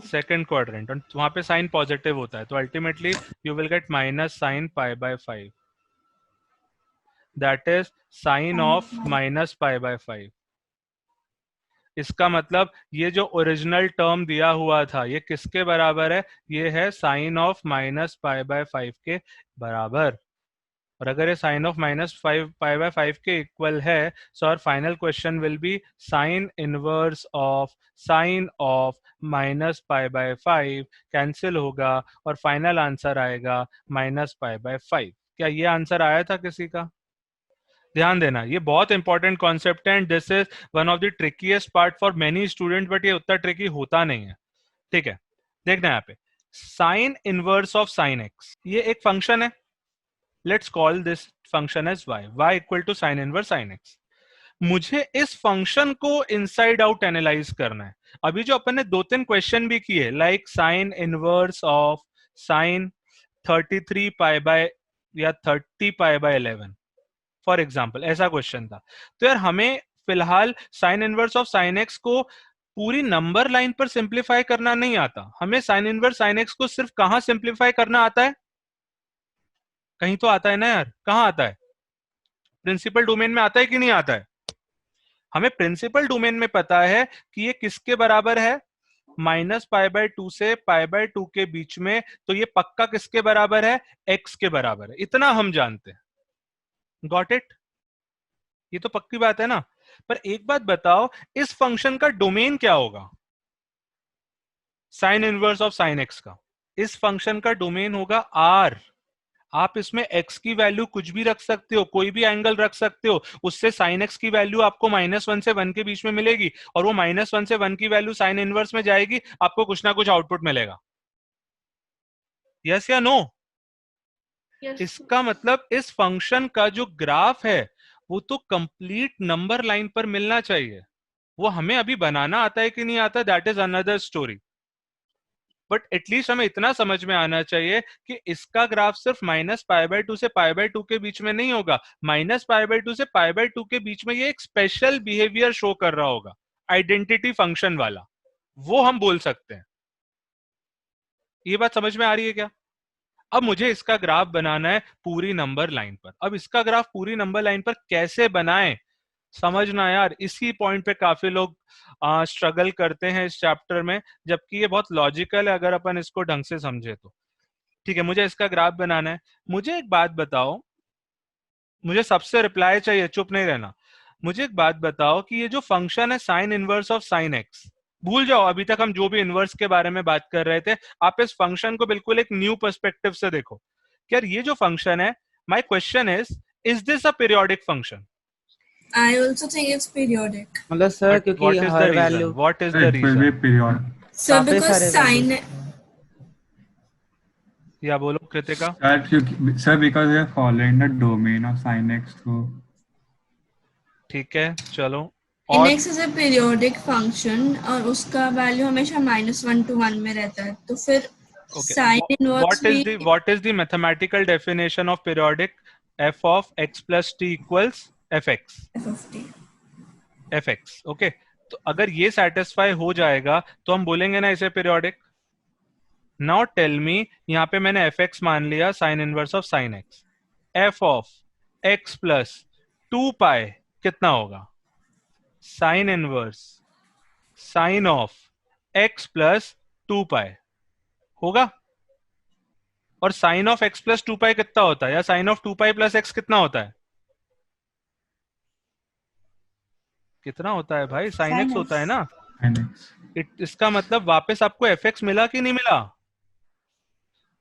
second quadrant, और वहां पे साइन पॉजिटिव होता है. तो ultimately you will get minus sine pi by 5, that is sine of minus pi by 5. इसका मतलब ये जो ओरिजिनल टर्म दिया हुआ था ये किसके बराबर है? ये है sine of minus pi by 5 के बराबर. और अगर ये sine of minus 5 pi by 5 के इक्वल है, so our final question will be sine inverse of sine of minus pi by 5 cancel होगा और फाइनल आंसर आएगा माइनस पाई बाय 5. क्या ये आंसर आया था किसी का? ध्यान देना, ये बहुत इंपॉर्टेंट कॉन्सेप्ट है and this is one of the ट्रिकीएस्ट part for many student, but ये उतना ट्रिकी होता नहीं है. ठीक है, देखना यहाँ पे sine inverse of sine x. ये एक फंक्शन है. Let's call this function as y equal to sine inverse sine x. मुझे इस फंक्शन को इनसाइड आउट एनालाइज करना है. अभी जो अपन ने 2-3 क्वेश्चन भी किए, like sine inverse of sign 33 pi bye या 30 पाई बाय 11 फॉर एग्जाम्पल, ऐसा क्वेश्चन था. तो यार हमें फिलहाल sign inverse of sine x को पूरी नंबर लाइन पर सिंप्लीफाई करना नहीं आता. हमें साइन इनवर्स साइन एक्स को सिर्फ कहां सिंप्लीफाई करना आता है? कहीं तो आता है ना यार. कहां आता है? प्रिंसिपल डोमेन में आता है कि नहीं आता है? हमें प्रिंसिपल डोमेन में पता है कि ये किसके बराबर है? माइनस पाई बाय 2 से पाई बाय 2 के बीच में. तो ये पक्का किसके बराबर है? x के बराबर है. इतना हम जानते हैं. Got it? ये तो पक्की बात है ना. पर एक बात बताओ, इस फंक्शन का डोमेन क्या होगा? Sine inverse of sine x का इस फंक्शन का डोमेन होगा r. आप इसमें x की वैल्यू कुछ भी रख सकते हो, कोई भी एंगल रख सकते हो. उससे साइन x की वैल्यू आपको -1 से 1 के बीच में मिलेगी और वो -1 से 1 की वैल्यू साइन इनवर्स में जाएगी. आपको कुछ ना कुछ आउटपुट मिलेगा. यस या नो? Yes. इसका मतलब इस फंक्शन का जो ग्राफ है वो तो कंप्लीट नंबर लाइन पर मिलना चाहिए. वो हमें अभी बनाना आता है कि नहीं आता, that is another story. But at least हमें इतना समझ में आना चाहिए कि इसका ग्राफ सिर्फ माइनस पाई बाय 2 से पाई बाय 2 के बीच में नहीं होगा. माइनस पाई बाय 2 से पाई बाय 2 के बीच में ये एक स्पेशल बिहेवियर शो कर रहा होगा, आइडेंटिटी फंक्शन वाला. वो हम बोल सकते हैं। ये बात समझ में आ रही है क्या? अब मुझे इसका ग्राफ बनाना है पूरी नंबर लाइन पर। अब इसका ग्राफ पूरी नंबर लाइन पर कैसे बनाएं, समझना यार, इसी पॉइंट पे काफी लोग स्ट्रगल करते हैं इस चैप्टर में, जबकि ये बहुत लॉजिकल है अगर अपन इसको ढंग से समझे तो। ठीक है, मुझे इसका ग्राफ बनाना है। मुझे एक बात बताओ, मुझे सबसे रिप्लाई चाहिए, चुप नहीं रहना। मुझे एक बात बताओ कि ये जो फंक्शन है sine inverse of sine x, भूल जाओ अभी तक हम जो भी इनवर्स के बारे में बात कर रहे थे, आप इस फंक्शन को बिल्कुल एक न्यू पर्सपेक्टिव से देखो। यार ये जो फंक्शन है, my question is this a periodic function? I also think it's periodic. मतलब सर क्योंकि what is the her reason? Value what is the It will be reason? period. So काफी because सारे sine, या बोलो Kritika. Sir, because we are following the domain of sin x through. ठीक है, चलो। in और x is a periodic function और उसका वैल्यू हमेशा -1 to 1 में रहता है, तो फिर sine inverse भी what is the mathematical definition of periodic? f of x plus t equals fx. f(t). fx, okay. तो अगर ये सेटिस्फाई हो जाएगा तो हम बोलेंगे ना इसे पीरियोडिक। नाउ टेल मी, यहाँ पे मैंने fx मान लिया sine inverse of sine x, f of x plus 2 pi कितना होगा? Sine inverse sine of x plus 2 pi होगा। और sine of x plus 2 pi कितना होता है, या sine of 2 pi plus x कितना होता है? कितना होता है भाई? Sine Sin x x. होता है ना। Sin x. इसका मतलब वापस आपको fx मिला कि नहीं मिला?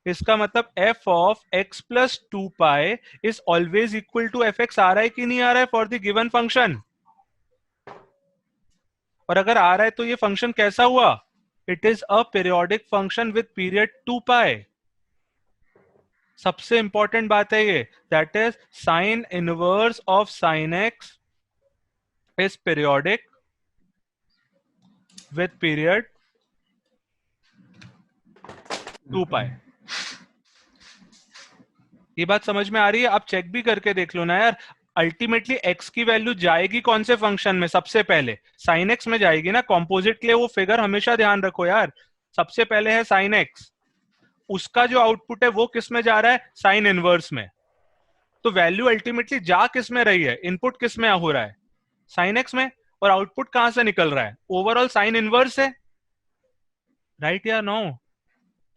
इसका मतलब f of x plus 2 pi is always equal to fx आ रहा है कि नहीं आ रहा है फॉर द गिवन फंक्शन? और अगर आ रहा है तो ये फंक्शन कैसा हुआ? It is a periodic function with period 2 पाई। सबसे इंपॉर्टेंट बात है ये, that is sine inverse of sine x is periodic with period 2 pi. ये बात समझ में आ रही है? आप चेक भी करके देख लो ना यार, अल्टीमेटली x की वैल्यू जाएगी कौन से फंक्शन में? सबसे पहले साइन x में जाएगी ना। कॉम्पोजिट के लिए वो फिगर हमेशा ध्यान रखो यार, सबसे पहले है साइन x, उसका जो आउटपुट है वो किस में जा रहा है? साइन इनवर्स में। तो वैल्यू अल्टीमेटली जा किस में रही है? इनपुट किस में हो रहा है? साइन एक्स में। और आउटपुट कहां से निकल रहा है? ओवरऑल साइन इनवर्स है, राइट या नो?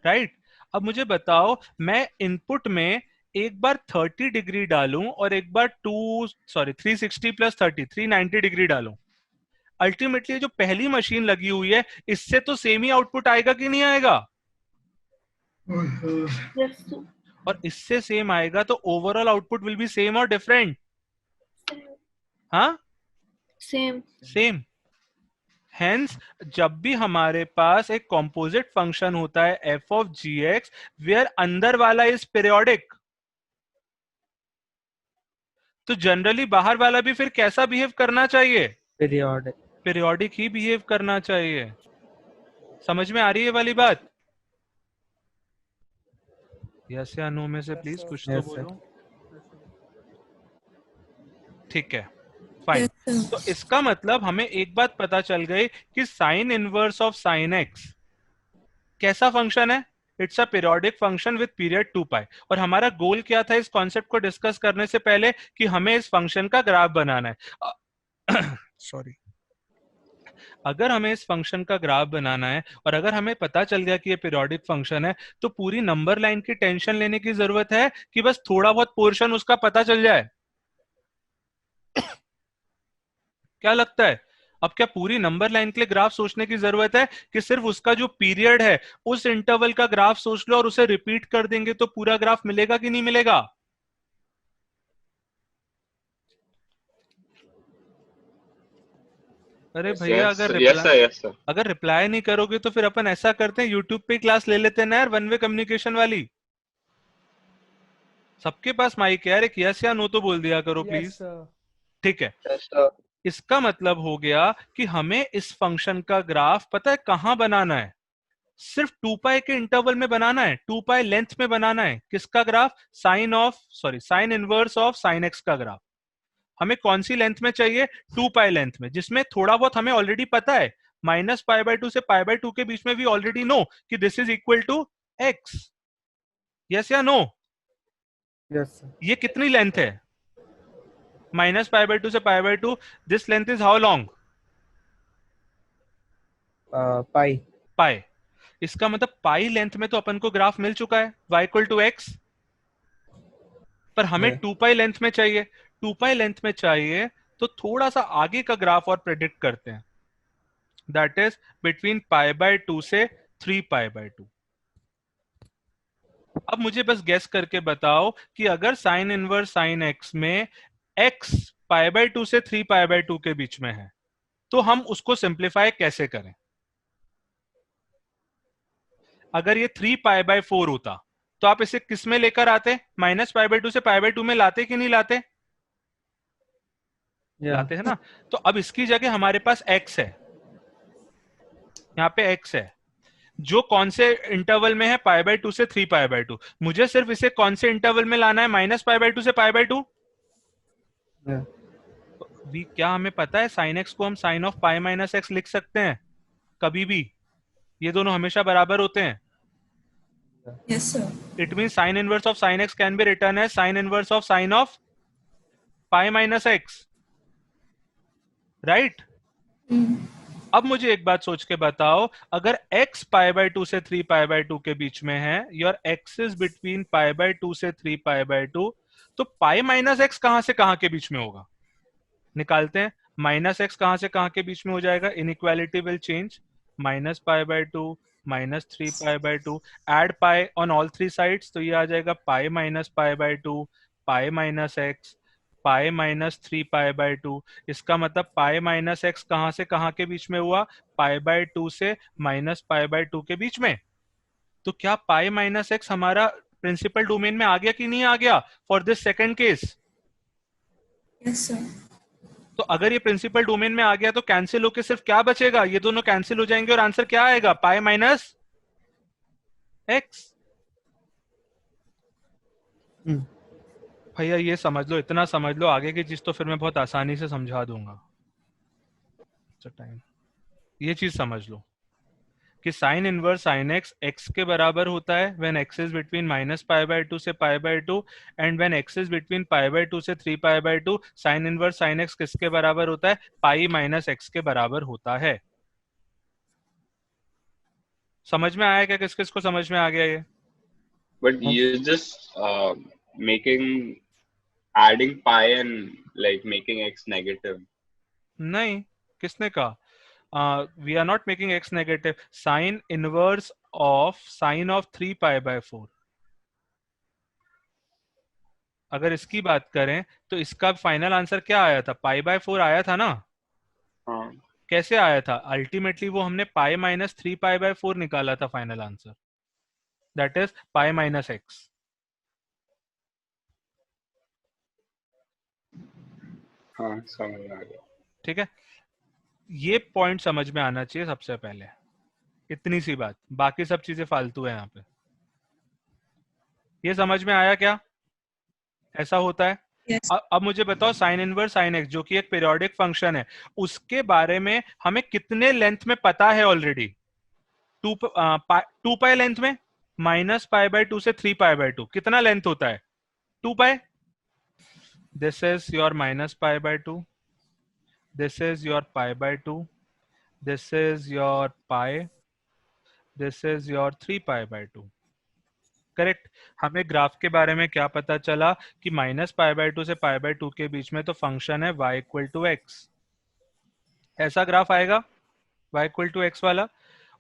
राइट। अब मुझे बताओ, मैं इनपुट में एक बार 30 डिग्री डालूं और एक बार 360 प्लस 30 390 डिग्री डालूं, अल्टीमेटली जो पहली मशीन लगी हुई है इससे तो सेम ही आउटपुट आएगा कि नहीं आएगा? Yes, sir. और इससे सेम आएगा तो overall output will be same और डिफरेंट? हाँ, Same. सेम। हेंस जब भी हमारे पास एक कॉम्पोजिट फंक्शन होता है f ऑफ gx वेयर अंदर वाला इज पीरियोडिक, तो जनरली बाहर वाला भी फिर कैसा बिहेव करना चाहिए? पीरियोडिक। पीरियोडिक ही बिहेव करना चाहिए। समझ में आ रही है वाली बात? यस या नो में से प्लीज कुछ तो Yes, sir. बोलो। ठीक है, फाइन। Yes, sir. तो इसका मतलब हमें एक बात पता चल गई कि sign inverse of sine x कैसा फंक्शन है? It's a periodic function with period 2 पाई। और हमारा गोल क्या था इस कॉन्सेप्ट को डिस्कस करने से पहले? कि हमें इस फंक्शन का ग्राफ बनाना है। सॉरी, अगर हमें इस फंक्शन का ग्राफ बनाना है और अगर हमें पता चल गया कि ये पीरियोडिक फंक्शन है, तो पूरी नंबर लाइन की टेंशन लेने की जरूरत है कि बस थोड़ा बहुत पोर्शन उसका पता चल जाए? क्या लगता है? अब क्या पूरी नंबर लाइन के लिए ग्राफ सोचने की जरूरत है कि सिर्फ उसका जो पीरियड है उस इंटरवल का ग्राफ सोच लो और उसे रिपीट कर देंगे तो पूरा ग्राफ मिलेगा कि नहीं मिलेगा? अरे भैया, अगर रिप्लाई नहीं करोगे तो फिर अपन ऐसा करते हैं, यूट्यूब पे क्लास ले लेते हैं ना यार, वन वे कम्युनिकेशन वाली। सबके पास माइक है यार, एक यस या नो तो बोल दिया करो प्लीज। ठीक है, Yes, sir. इसका मतलब हो गया कि हमें इस फंक्शन का ग्राफ पता है कहां बनाना है? सिर्फ 2 पाई के इंटरवल में बनाना है, 2 पाई लेंथ में बनाना है। किसका graph? Sign inverse of sine x का ग्राफ। हमें कौन सी लेंथ में चाहिए? 2 पाई लेंथ में, जिसमें थोड़ा बहुत हमें ऑलरेडी पता है, माइनस पाई बाय 2 से पाई बाय 2 के बीच में वी ऑलरेडी नो कि this is equal to x, yes या नो? यस ये कितनी लेंथ है? माइनस पाई बाय 2 से pi by 2, this length is how long? Pi pi. इसका मतलब पाई लेंथ में तो अपन को ग्राफ मिल चुका है y इक्वल टू एक्स, पर हमें 2 पाई लेंथ में चाहिए। 2 पाई लेंथ में चाहिए तो थोड़ा सा आगे का ग्राफ और प्रेडिक्ट करते हैं, that is between pi by 2 से 3 पाई बाय 2। अब मुझे बस गेस करके बताओ कि अगर साइन इनवर्स साइन एक्स में x पाई बाय 2 से 3 पाई बाय 2 के बीच में है तो हम उसको सिंप्लीफाई कैसे करें? अगर ये 3 पाई बाय 4 होता तो आप इसे किस में लेकर आते? माइनस पाई बाय 2 से पाई बाय 2 में लाते कि नहीं लाते? लाते हैं ना। तो अब इसकी जगह हमारे पास x है, यहाँ पे x है जो कौन से इंटरवल में है? पाई बाय 2 से 3 पाई बाय 2। मुझे सिर्फ इसे कौन से इंटरवल में लाना है? माइनस पाई बाय 2 से पाई बाय 2। क्या हमें पता है साइन एक्स को हम sine of pi minus x लिख सकते हैं कभी भी? ये दोनों हमेशा बराबर होते हैं। Yes, sir. It mean sine inverse of sine x can be return as sine inverse of sine of pi minus x, right? अब मुझे एक बात सोच के बताओ, अगर x पाई बाय 2 से 3 पाई बाय 2 के बीच में है, your x is between pi by 2 से 3 पाई बाय 2, तो पाई माइनस एक्स कहां से कहां के बीच में होगा? निकालते हैं। माइनस एक्स कहां से कहां के बीच में हो जाएगा? Inequality will change, minus pi by 2 minus 3 pi by 2, add pi on all 3 sides, तो ये आ जाएगा pi minus pi by 2 pi minus x pi minus 3 pi by 2। इसका मतलब पाई माइनस एक्स कहां से कहां के बीच में हुआ? पाई बाय 2 से माइनस पाई बाय 2 के बीच में। तो क्या पाई माइनस एक्स हमारा प्रिंसिपल डोमेन में आ गया कि नहीं आ गया for this second case? Yes, sir. तो अगर ये प्रिंसिपल डोमेन में आ गया तो कैंसिल होके सिर्फ क्या बचेगा? ये दोनों कैंसिल हो जाएंगे और आंसर क्या आएगा? पाई माइनस एक्स। भैया ये समझ लो, इतना समझ लो, आगे की चीज तो फिर मैं बहुत आसानी से समझा दूंगा। टाइम ये चीज समझ लो कि sign inverse sine x x के बराबर होता है when x is between minus pi by 2 से pi by 2 and when x is between pi by 2 से 3 pi by 2 sign inverse sine x किसके बराबर होता है? पाई माइनस एक्स के बराबर होता है। समझ में आया क्या? किस किस को समझ में आ गया ये? But you're just adding pi and like making x negative. नहीं, किसने कहा? we are not making x negative. Sin inverse of sin of 3 pi by 4। अगर इसकी बात करें तो इसका फाइनल आंसर क्या आया था? पाई बाय 4 आया था ना। हाँ। कैसे आया था? अल्टीमेटली वो हमने पाई माइनस 3 पाई बाय 4 निकाला था final answer, that is pi minus x. हाँ, समझ आ गया। ठीक है, ये पॉइंट समझ में आना चाहिए सबसे पहले। इतनी सी बात, बाकी सब चीजें फालतू है यहाँ पे। ये समझ में आया क्या? ऐसा होता है। Yes. अब मुझे बताओ साइन इनवर्स साइन एक्स जो कि एक पीरियोडिक फंक्शन है, उसके बारे में हमें कितने लेंथ में पता है ऑलरेडी? 2 पाई लेंथ में। माइनस पाई बाय 2 से 3 पाई बाय 2 कितना लेंथ होता है? 2 pi. This is your minus pi by 2, this is your pi by 2, this is your pi, this is your 3 pi by 2। Correct. हमें graph के बारे में क्या पता चला कि माइनस पाई बाय 2 से पाई बाय 2 के बीच में तो फंक्शन है y इक्वल टू एक्स। ऐसा ग्राफ आएगा y इक्वल टू एक्स वाला।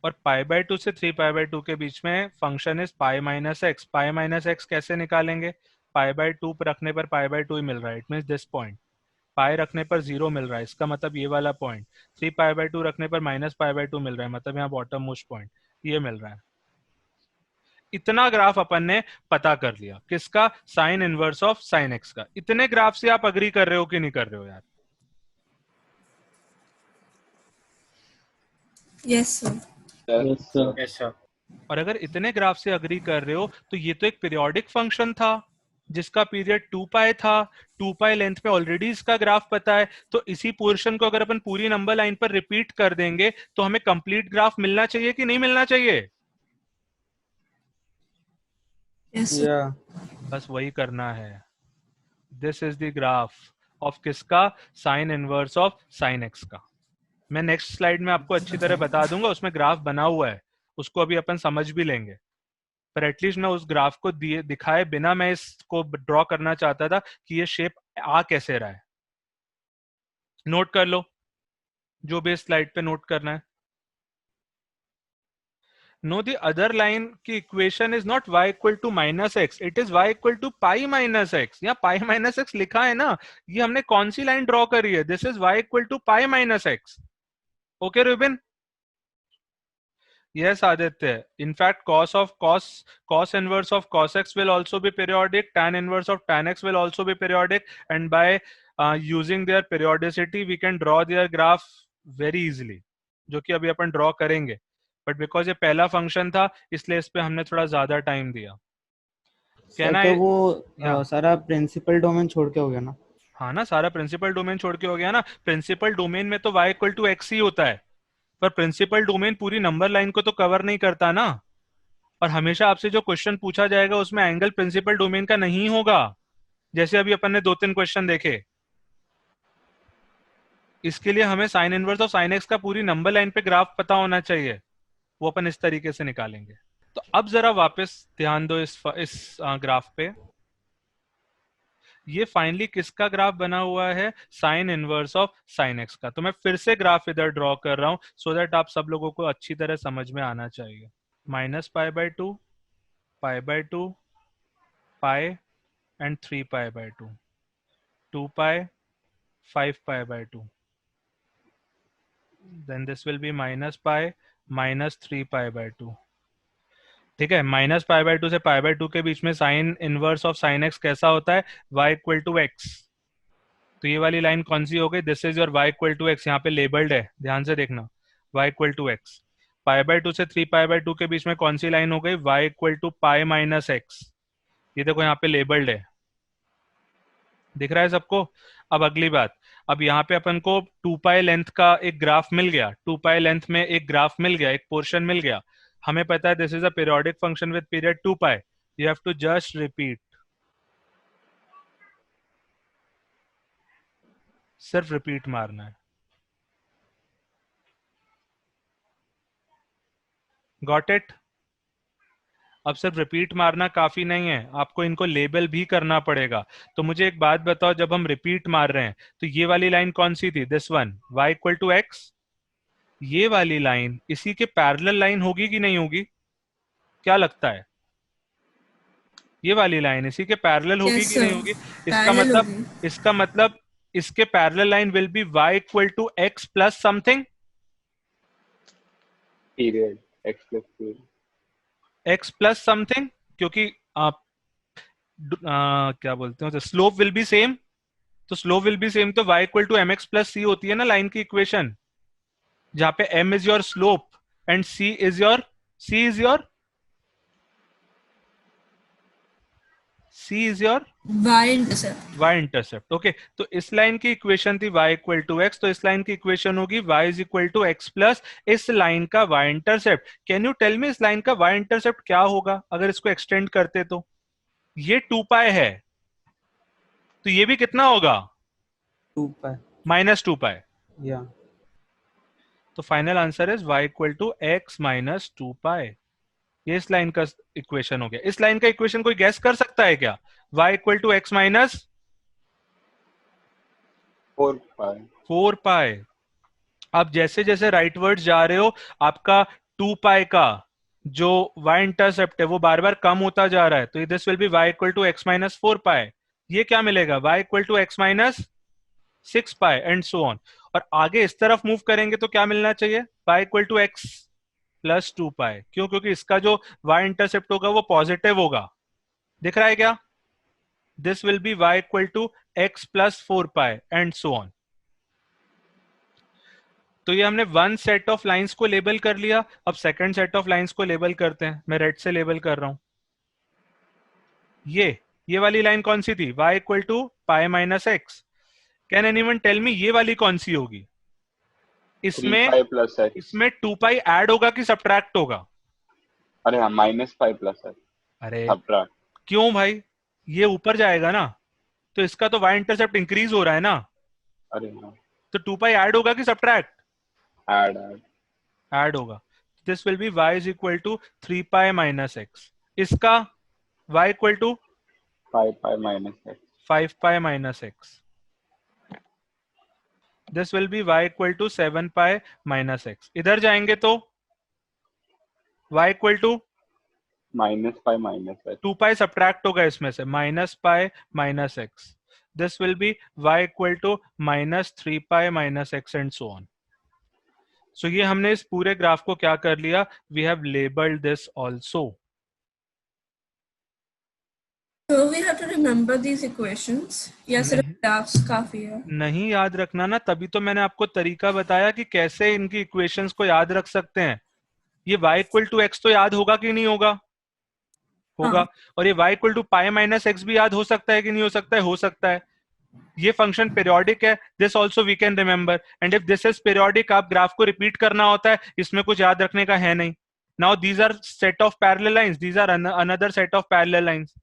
और पाई बाय 2 से 3 पाई बाय 2 के बीच में function is pi minus x. Pi minus x कैसे निकालेंगे? पाई बाय 2 रखने पर पाई बाय 2 ही मिल रहा है, इट मींस दिस पॉइंट। पाई रखने पर 0 मिल रहा है, इसका मतलब ये वाला पॉइंट। 3 पाई बाय 2 रखने पर माइनस पाई बाय 2 मिल रहा है, मतलब यहाँ बॉटम मोस्ट पॉइंट ये मिल रहा है। इतना ग्राफ अपन ने पता कर लिया किसका? Sine inverse of sine x का। इतने ग्राफ से आप अग्री कर रहे हो कि नहीं कर रहे हो यार? Yes, sir. Yes, sir. Yes, sir. और अगर इतने ग्राफ से अग्री कर रहे हो तो ये तो एक पीरियोडिक फंक्शन था, जिसका पीरियड 2 पाई था, 2 पाई लेंथ में ऑलरेडी इसका ग्राफ पता है, तो इसी पोर्शन को अगर अपन पूरी नंबर लाइन पर रिपीट कर देंगे तो हमें कंप्लीट ग्राफ मिलना चाहिए कि नहीं मिलना चाहिए? Yes, sir. या बस वही करना है. This is the graph of किसका? Sine inverse of sine x का. मैं नेक्स्ट स्लाइड में आपको अच्छी तरह बता दूंगा, उसमें ग्राफ बना हुआ है, उसको अभी अपन समझ भी लेंगे. पर एटलीस्ट मैं उस ग्राफ को दिखाए बिना मैं इसको ड्रॉ करना चाहता था कि ये शेप आ कैसे रहा है. नोट कर लो जो भी स्लाइड पे नोट करना है. नो, द अदर लाइन की equation is not y equal to minus x, it is y equal to pi minus x. यहाँ पाई माइनस एक्स लिखा है ना, ये हमने कौन सी लाइन ड्रॉ करी है? This is y equal to pi minus x. Okay Rubin? Yes, Aditya. In fact, cos inverse of cos x will also be periodic. Tan inverse of tan x will also be periodic. And by using their periodicity, we can draw their graph very easily. जो कि अभी अपन draw करेंगे. But because ये पहला function था, इसलिए इस पे हमने थोड़ा ज्यादा टाइम दिया. सर I- तो वो Yeah. सारा प्रिंसिपल डोमेन छोड़ के हो गया ना? हाँ ना, सारा प्रिंसिपल डोमेन छोड़ के हो गया ना. प्रिंसिपल डोमेन में तो y इक्वल टू एक्स ही होता है, पर प्रिंसिपल डोमेन पूरी नंबर लाइन को तो कवर नहीं करता ना. और हमेशा आपसे जो क्वेश्चन पूछा जाएगा उसमें एंगल प्रिंसिपल डोमेन का नहीं होगा, जैसे अभी अपन ने 2-3 क्वेश्चन देखे. इसके लिए हमें sign inverse of sine x का पूरी नंबर लाइन पे ग्राफ पता होना चाहिए, वो अपन इस तरीके से निकालेंगे. तो अब जरा वापस ध्यान दो इस ग्राफ पे. ये फाइनली किसका ग्राफ बना हुआ है? Sine inverse of sine x का. तो मैं फिर से ग्राफ इधर ड्रॉ कर रहा हूं सो दैट आप सब लोगों को अच्छी तरह समझ में आना चाहिए. -π/2, π/2, pi and 3π/2, 2 pi, 5π/2. Then this will be -π -3π/2. ठीक है. -π/2 से π/2 के बीच में sine inverse of sine x कैसा होता है? y equal to x. तो ये वाली लाइन कौन सी हो गई? This is your y equal to x. यहाँ पे लेबल्ड है, ध्यान से देखना. y equal to x. π/2 से 3π/2 के बीच में कौन सी लाइन हो गई? y equal to pi minus x. ये देखो यहाँ पे लेबल्ड है, दिख रहा है सबको? अब अगली बात, अब यहाँ पे अपन को 2 पाई लेंथ का एक ग्राफ मिल गया. 2 पाई लेंथ में एक ग्राफ मिल गया, एक पोर्शन मिल गया. हमें पता है this is a periodic function with period 2 pi. You have to just repeat, सिर्फ रिपीट मारना है. Got it? अब सिर्फ रिपीट मारना काफी नहीं है, आपको इनको लेबल भी करना पड़ेगा. तो मुझे एक बात बताओ, जब हम रिपीट मार रहे हैं तो ये वाली लाइन कौन सी थी? This one, y equal to x. ये वाली लाइन इसी के पैरेलल लाइन होगी कि नहीं होगी? क्या लगता है? ये वाली लाइन इसी के पैरेलल होगी Yes, कि नहीं sir. होगी? Parallel होगी. इसका मतलब इसके parallel line will be y equal to x plus something. Period. X plus period. X plus something, क्योंकि आप क्या बोलते हैं, स्लोप विल बी सेम. तो स्लोप विल बी सेम, तो y equal to m x plus c होती है ना लाइन की इक्वेशन, जहां पे m is your slope and c is your Y intercept. y intercept. Okay, तो इस लाइन की इक्वेशन थी y इक्वल टू एक्स, तो इस लाइन की इक्वेशन होगी y is equal to x plus इस लाइन का y intercept. Can you tell me इस लाइन का y इंटरसेप्ट क्या होगा अगर इसको एक्सटेंड करते? तो ये 2 पाई है, तो ये भी कितना होगा? 2 पाई. -2 पाई. या तो final answer is y equal to x minus 2 pi. ये इस लाइन का इक्वेशन हो गया. इस लाइन का इक्वेशन कोई गैस कर सकता है क्या? y equal to x minus 4 pi. 4 pi. अब जैसे जैसे राइटवर्ड्स जा रहे हो, आपका 2 पाई का जो y इंटरसेप्ट है वो बार बार कम होता जा रहा है. तो this will be y equal to x minus 4 pi. ये क्या मिलेगा? y equal to x minus 6 pi and so on. और आगे इस तरफ मूव करेंगे तो क्या मिलना चाहिए? y equal to x plus 2 pi. क्यों? क्योंकि इसका जो y इंटरसेप्ट होगा वो पॉजिटिव होगा. दिख रहा है क्या? This will be y equal to x plus 4 pi and so on. तो ये हमने वन सेट ऑफ लाइंस को लेबल कर लिया. अब सेकंड सेट ऑफ लाइंस को लेबल करते हैं. मैं रेड से लेबल कर रहा हूं. ये वाली लाइन कौन सी थी? y equal to pi minus x. Can anyone tell me ये वाली कौन सी होगी? 3 प्लस x. इसमें 2 पाई ऐड होगा कि सब्ट्रैक्ट होगा? अरे हाँ, -5 प्लस x. अरे सब्ट्रैक्ट. क्यों भाई? ये ऊपर जाएगा ना, तो इसका तो y इंटरसेप्ट इंक्रीज हो रहा है ना, अरे हाँ, तो 2 पाई ऐड होगा कि सब्ट्रैक्ट? ऐड. ऐड होगा. This will be y is equal to 3 pi minus x. इसका y equal to 5 pi minus x. 5 pi minus x. This will be y equal to 7 pi minus x. इधर जाएंगे तो y equal to -5 minus x. 2 pi subtract होगा इसमें से, minus pi minus x. This will be y equal to -3 pi minus x and so on. So ये हमने इस पूरे ग्राफ को क्या कर लिया? We have labelled this also. So we have to remember these equations. या सिर्फ graphs काफी है? नहीं याद रखना ना, तभी तो मैंने आपको तरीका बताया कि कैसे इनकी इक्वेशंस को याद रख सकते हैं. ये y इक्वल टू एक्स तो याद होगा कि नहीं होगा? होगा. हाँ. और ये y equal to pi minus x भी याद हो सकता है कि नहीं हो सकता है? हो सकता है. ये फंक्शन पीरियोडिक है, this also we can remember. And if this is periodic, आप ग्राफ को रिपीट करना होता है, इसमें कुछ याद रखने का है नहीं. Now these are set of parallel lines, these are another set of parallel lines.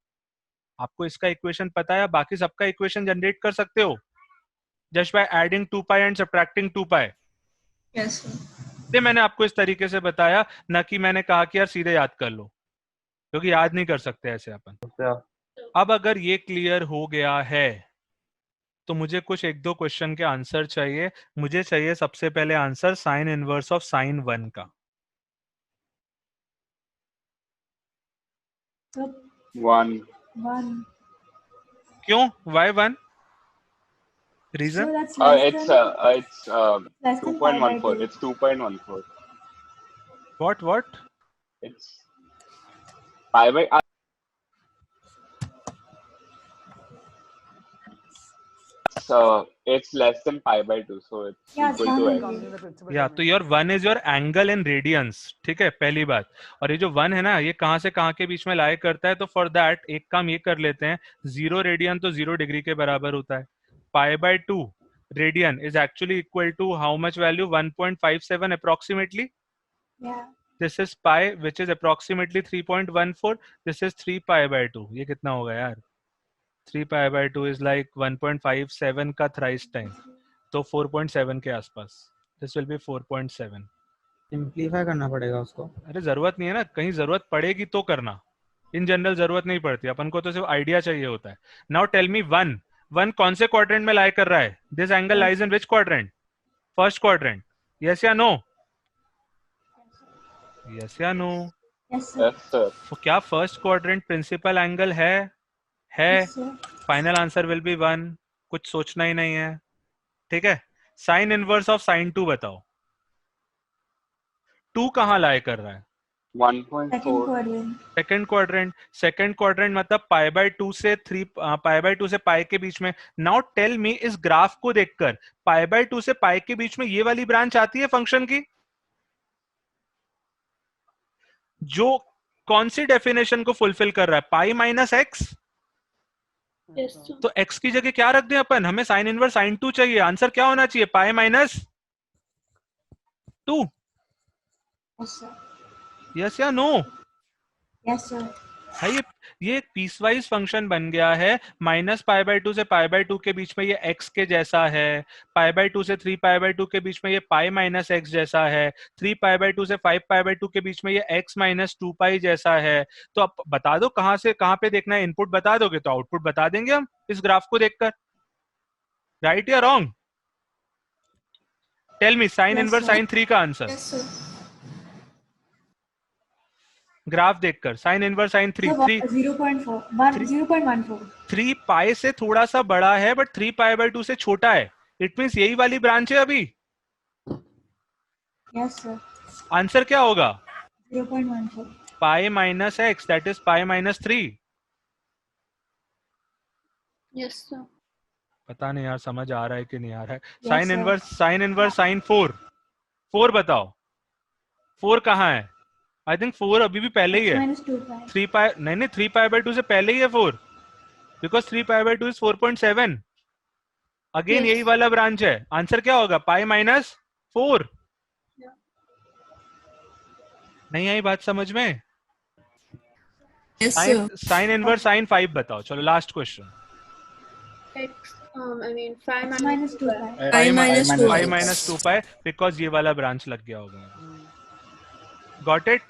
आपको इसका इक्वेशन पता है, बाकी सबका इक्वेशन जनरेट कर सकते हो just by adding 2 pi and subtracting 2 pi. Yes sir. ये मैंने आपको इस तरीके से बताया, ना कि मैंने कहा कि यार सीधे याद कर लो, क्योंकि याद नहीं कर सकते ऐसे अपन. अब अगर ये क्लियर हो गया है तो मुझे कुछ 1-2 क्वेश्चन के आंसर चाहिए. मुझे चाहिए सबसे पहले answer sine inverse of sine 1 का. 1. 1. क्यों? why 1? Reason? So that's less It's than less than 2.14. 5/2. It's 2.14. what? It's pi by. It's less than pi by 2, so it's Yeah, equal to sound x. या तो your 1 is your angle in radiance. ठीक है, पहली बात. और ये जो 1 है ना, ये कहां से कहां के बीच में लाई करता है? तो फॉर दैट एक काम ये कर लेते हैं, 0 रेडियन तो 0 डिग्री के बराबर होता है. Pi by 2 radian is actually equal to how much value? 1.57 approximately. Yeah. This is pi which is approximately 3.14. This is 3 pi by 2. ये कितना होगा यार? 3 पाई बाय 2 इज लाइक 1.57 का थ्राइस टाइम, तो 4.7 के आसपास. This will B 4.7. सिंपलीफाई करना पड़ेगा उसको. अरे जरूरत नहीं है ना, कहीं जरूरत पड़ेगी तो करना, इन जनरल जरूरत नहीं पड़ती. अपन को तो सिर्फ आइडिया चाहिए होता है. नाउ टेल मी 1 कौन से क्वाड्रेंट में लाई कर रहा है? This angle lies in which quadrant? First quadrant. Yes या नो? यस या no? Yes sir. Yes, sir. तो क्या फर्स्ट क्वाड्रेंट प्रिंसिपल एंगल है? Yes sir. Final answer will be 1. कुछ सोचना ही नहीं है. ठीक है. साइन इनवर्स ऑफ साइन 2 बताओ. 2 कहां लाई कर रहा है? 1.4. Second quadrant. सेकंड क्वाड्रेंट मतलब पाई बाय 2 से 3 पाई बाय 2 से पाई के बीच में. नाउ टेल मी, इस ग्राफ को देखकर पाई बाय 2 से पाई के बीच में ये वाली ब्रांच आती है फंक्शन की, जो कौन सी डेफिनेशन को फुलफिल कर रहा है? पाई माइनस एक्स. Yes sir. तो x की जगह क्या रख दें अपन? हमें साइन इनवर्स साइन 2 चाहिए. आंसर क्या होना चाहिए? Pi minus 2. Yes sir. Yes या नो? Yes sir. है ये एक पीसवाइज फंक्शन बन गया है. माइनस पाई बाय 2 से पाई बाय 2 के बीच में ये x के जैसा है. पाई बाय 2 से 3 पाई बाय 2 के बीच में ये पाई माइनस एक्स जैसा है. 3 पाई बाय 2 से 5 पाई बाय 2 के बीच में ये x माइनस 2 पाई जैसा है. तो अब बता दो कहां से कहां पे देखना है. इनपुट बता दोगे तो आउटपुट बता देंगे हम इस ग्राफ को देखकर. राइट या wrong? Tell me sine Yes, inverse sir. Sine 3 का आंसर. Yes sir. ग्राफ देखकर साइन इनवर्स साइन 3. 0.14. 3 पाई से थोड़ा सा बड़ा है, बट 3 पाई बाय 2 से छोटा है. इट मींस यही वाली ब्रांच है अभी. Yes sir. आंसर क्या होगा? 0.14. पाई minus x, that is pi minus 3. Yes sir. पता नहीं यार समझ आ रहा है कि नहीं आ रहा है. Yes, sine sir. Inverse sine 4 बताओ. 4 कहाँ है? आई थिंक 4 अभी भी पहले ही है. Minus 2 pi. 3 पाई नहीं 3 पाई बाय 2 से पहले ही है 4. Because 3π/2 is 4.7. Again Yes. यही वाला ब्रांच है. आंसर क्या होगा? Pi minus 4. Yeah. नहीं आई बात समझ में? Yes, sir. Sine inverse sine 5 बताओ. चलो last question. X, I mean 5 X minus minus 2 2 pi. I minus 2. 5 minus 2 pi, because ये वाला ब्रांच लग गया होगा. Got it?